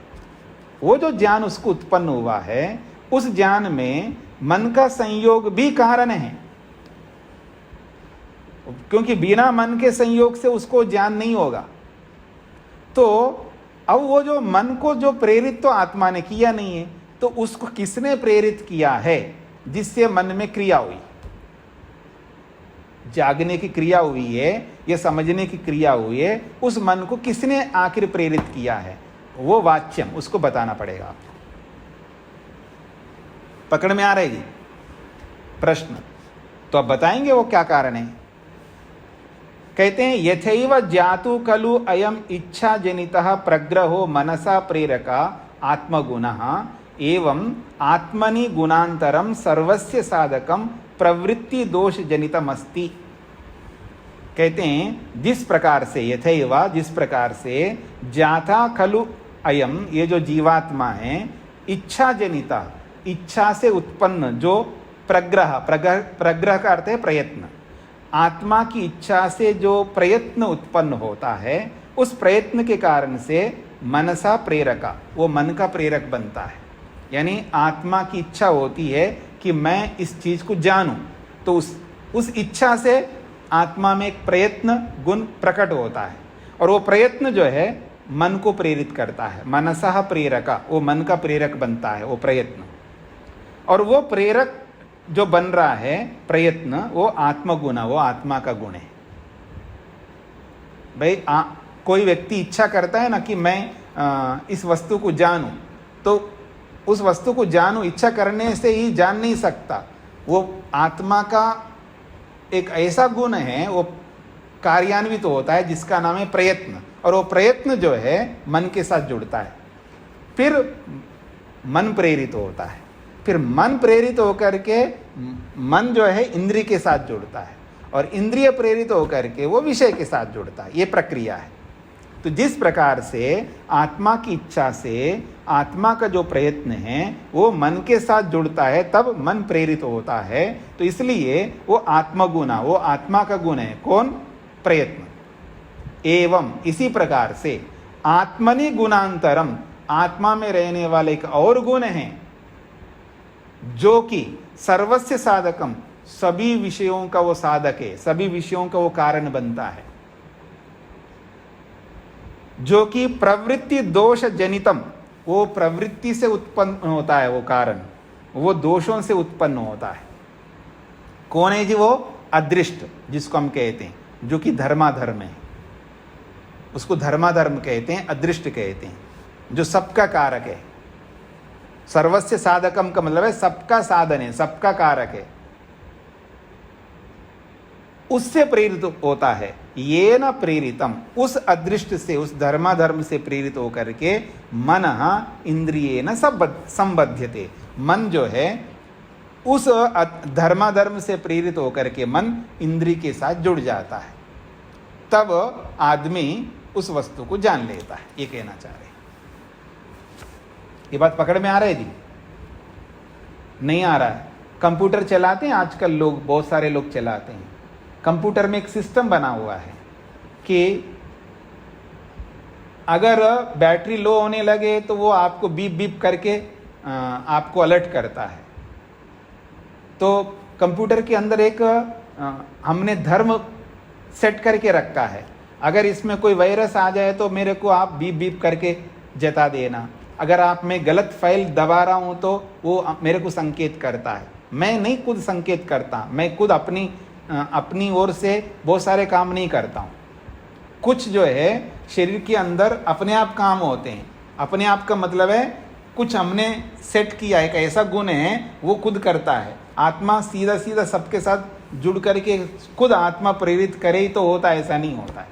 Speaker 1: वो जो ज्ञान उसको उत्पन्न हुआ है, उस ज्ञान में मन का संयोग भी कारण है, क्योंकि बिना मन के संयोग से उसको ज्ञान नहीं होगा। तो अब वो जो मन को जो प्रेरित तो आत्मा ने किया नहीं है, तो उसको किसने प्रेरित किया है, जिससे मन में क्रिया हुई, जागने की क्रिया हुई है या समझने की क्रिया हुई है, उस मन को किसने आखिर प्रेरित किया है, वो वाच्यम, उसको बताना पड़ेगा आपको। पकड़ में आ रहेगी प्रश्न? तो अब बताएंगे वो क्या कारण है। कहते हैं यथैव ज्ञातु खलु अयम इच्छा जनितः प्रग्रहो मनसा प्रेरका आत्मगुणः एवं आत्मनि गुणांतरम सर्वस्य साधकम प्रवृत्ति दोष जनितम अस्ति। कहते हैं जिस प्रकार से, यथैव जिस प्रकार से, ज्ञाता खलु अयम, ये जो जीवात्मा है, इच्छा जनिता, इच्छा से उत्पन्न जो प्रग्रह, प्रग्रह का अर्थ है प्रयत्न, आत्मा की इच्छा से जो प्रयत्न उत्पन्न होता है, उस प्रयत्न के कारण से मनसा प्रेरका, वो मन का प्रेरक बनता है। यानी आत्मा की इच्छा होती है कि मैं इस चीज को जानूं, तो उस इच्छा से आत्मा में एक प्रयत्न गुण प्रकट होता है, और वो प्रयत्न जो है मन को प्रेरित करता है। मनसा प्रेरका, वो मन का प्रेरक बनता है वो प्रयत्न, और वो प्रेरक जो बन रहा है प्रयत्न, वो आत्मगुण, वो आत्मा का गुण है। भाई कोई व्यक्ति इच्छा करता है ना कि मैं इस वस्तु को जानूं, तो उस वस्तु को जानूं इच्छा करने से ही जान नहीं सकता, वो आत्मा का एक ऐसा गुण है, वो कार्यान्वित तो होता है जिसका नाम है प्रयत्न, और वो प्रयत्न जो है मन के साथ जुड़ता है, फिर मन प्रेरित होता है, फिर मन प्रेरित होकर के मन जो है इंद्रिय के साथ जुड़ता है, और इंद्रिय प्रेरित होकर के वो विषय के साथ जुड़ता है। ये प्रक्रिया है। तो जिस प्रकार से आत्मा की इच्छा से आत्मा का जो प्रयत्न है वो मन के साथ जुड़ता है, तब मन प्रेरित होता है, तो इसलिए वो आत्मगुणा, वो आत्मा का गुण है। कौन? प्रयत्न। एवं इसी प्रकार से आत्मनि गुणांतरम, आत्मा में रहने वाले एक और गुण है जो कि सर्वस्य साधकम, सभी विषयों का वो साधक है, सभी विषयों का वो कारण बनता है, जो कि प्रवृत्ति दोष जनितम, वो प्रवृत्ति से उत्पन्न होता है वो कारण, वो दोषों से उत्पन्न होता है। कौन है जी? वो अदृष्ट, जिसको हम कहते हैं, जो कि धर्माधर्म है, उसको धर्माधर्म कहते हैं, अदृष्ट कहते हैं, जो सबका कारक है। सर्वस्य साधकम का मतलब है सबका साधन है, सबका कारक है, उससे प्रेरित होता है। ये न प्रेरितम, उस अदृष्ट से, उस धर्माधर्म से प्रेरित होकर के मन इंद्रिये न संबध्यते, मन जो है उस धर्माधर्म से प्रेरित होकर के मन इंद्रिय के साथ जुड़ जाता है, तब आदमी उस वस्तु को जान लेता है। ये कहना चाह रहे। ये बात पकड़ में आ रहा है जी? नहीं आ रहा है? कंप्यूटर चलाते हैं आजकल लोग, बहुत सारे लोग चलाते हैं। कंप्यूटर में एक सिस्टम बना हुआ है कि अगर बैटरी लो होने लगे तो वो आपको बीप बीप करके आपको अलर्ट करता है। तो कंप्यूटर के अंदर एक हमने धर्म सेट करके रखा है, अगर इसमें कोई वायरस आ जाए तो मेरे को आप बीप बीप करके जता देना। अगर आप मैं गलत फाइल दबा रहा हूँ तो वो मेरे को संकेत करता है। मैं नहीं खुद संकेत करता, मैं खुद अपनी ओर से बहुत सारे काम नहीं करता हूँ। कुछ जो है शरीर के अंदर अपने आप काम होते हैं। अपने आप का मतलब है कुछ हमने सेट किया है, एक ऐसा गुण है वो खुद करता है। आत्मा सीधा सीधा सबके साथ जुड़ करके खुद आत्मा प्रेरित करे ही तो होता है, ऐसा नहीं होता है।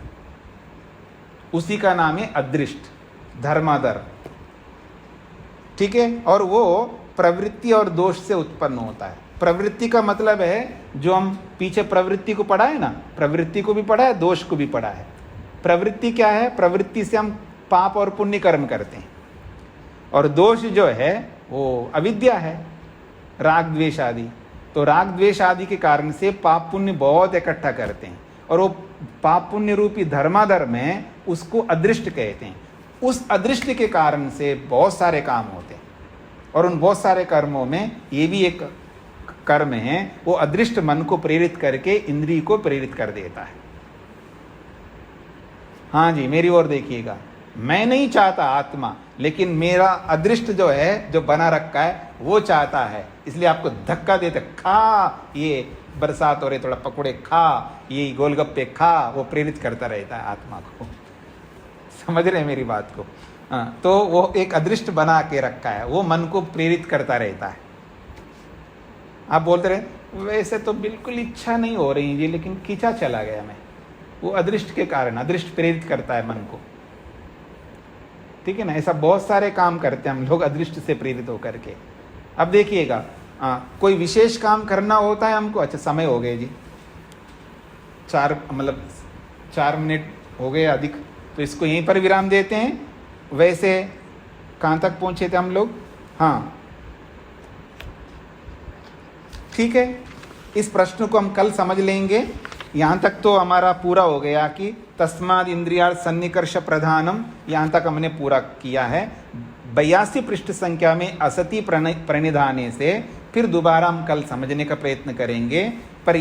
Speaker 1: उसी का नाम है अदृष्ट, धर्माधर्म, ठीक है। और वो प्रवृत्ति और दोष से उत्पन्न होता है। प्रवृत्ति का मतलब है जो हम पीछे प्रवृत्ति को पढ़ा है ना, प्रवृत्ति को भी पढ़ा है, दोष को भी पढ़ा है। प्रवृत्ति क्या है? प्रवृत्ति से हम पाप और पुण्य कर्म करते हैं, और दोष जो है वो अविद्या है, राग द्वेष आदि। तो राग द्वेष आदि के कारण से पाप पुण्य बहुत इकट्ठा करते हैं, और वो पाप पुण्य रूपी धर्माधर्म है, उसको अदृष्ट कहते हैं। उस अदृष्ट के कारण से बहुत सारे काम होते हैं, और उन बहुत सारे कर्मों में ये भी एक कर्म है, वो अदृष्ट मन को प्रेरित करके इंद्रिय को प्रेरित कर देता है। हाँ जी, मेरी ओर देखिएगा। मैं नहीं चाहता आत्मा, लेकिन मेरा अदृष्ट जो है, जो बना रखा है, वो चाहता है। इसलिए आपको धक्का देते, खा, ये बरसात हो रही, थोड़ा पकौड़े खा, ये गोलगप्पे खा, वो प्रेरित करता रहता है आत्मा को। समझ रहे हैं मेरी बात को? हाँ, तो वो एक अदृष्ट बना के रखा है, वो मन को प्रेरित करता रहता है। आप बोलते रहे वैसे तो बिल्कुल इच्छा नहीं हो रही जी, लेकिन खींचा चला गया मैं। वो अदृष्ट के कारण, अदृष्ट प्रेरित करता है मन को, ठीक है ना। ऐसा बहुत सारे काम करते हैं हम लोग अदृष्ट से प्रेरित होकर के। अब देखिएगा, कोई विशेष काम करना होता है हमको। अच्छा, समय हो गए जी, 4 मिनट हो गए अधिक, तो इसको यहीं पर विराम देते हैं। वैसे कहाँ तक पहुँचे थे हम लोग? हाँ, ठीक है। इस प्रश्न को हम कल समझ लेंगे। यहाँ तक तो हमारा पूरा हो गया कि तस्माद इंद्रियार्थ सन्निकर्ष प्रधानम, यहाँ तक हमने पूरा किया है। 82 पृष्ठ संख्या में असति प्रणिधाने से फिर दोबारा हम कल समझने का प्रयत्न करेंगे। पर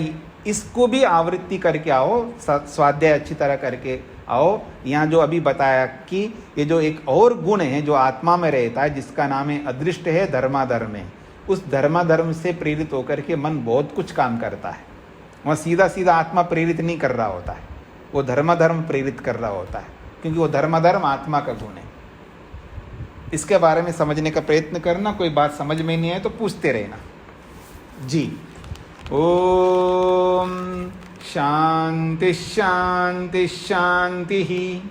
Speaker 1: इसको भी आवृत्ति करके आओ, स्वाध्याय अच्छी तरह करके आओ। यहाँ जो अभी बताया कि ये जो एक और गुण है जो आत्मा में रहता है, जिसका नाम है अदृष्ट है, धर्माधर्म है, उस धर्माधर्म से प्रेरित होकर के मन बहुत कुछ काम करता है। वह सीधा सीधा आत्मा प्रेरित नहीं कर रहा होता है, वो धर्माधर्म प्रेरित कर रहा होता है, क्योंकि वो धर्माधर्म आत्मा का गुण है। इसके बारे में समझने का प्रयत्न करना। कोई बात समझ में नहीं आए तो पूछते रहना जी। ओम शांति शांति शांति ही।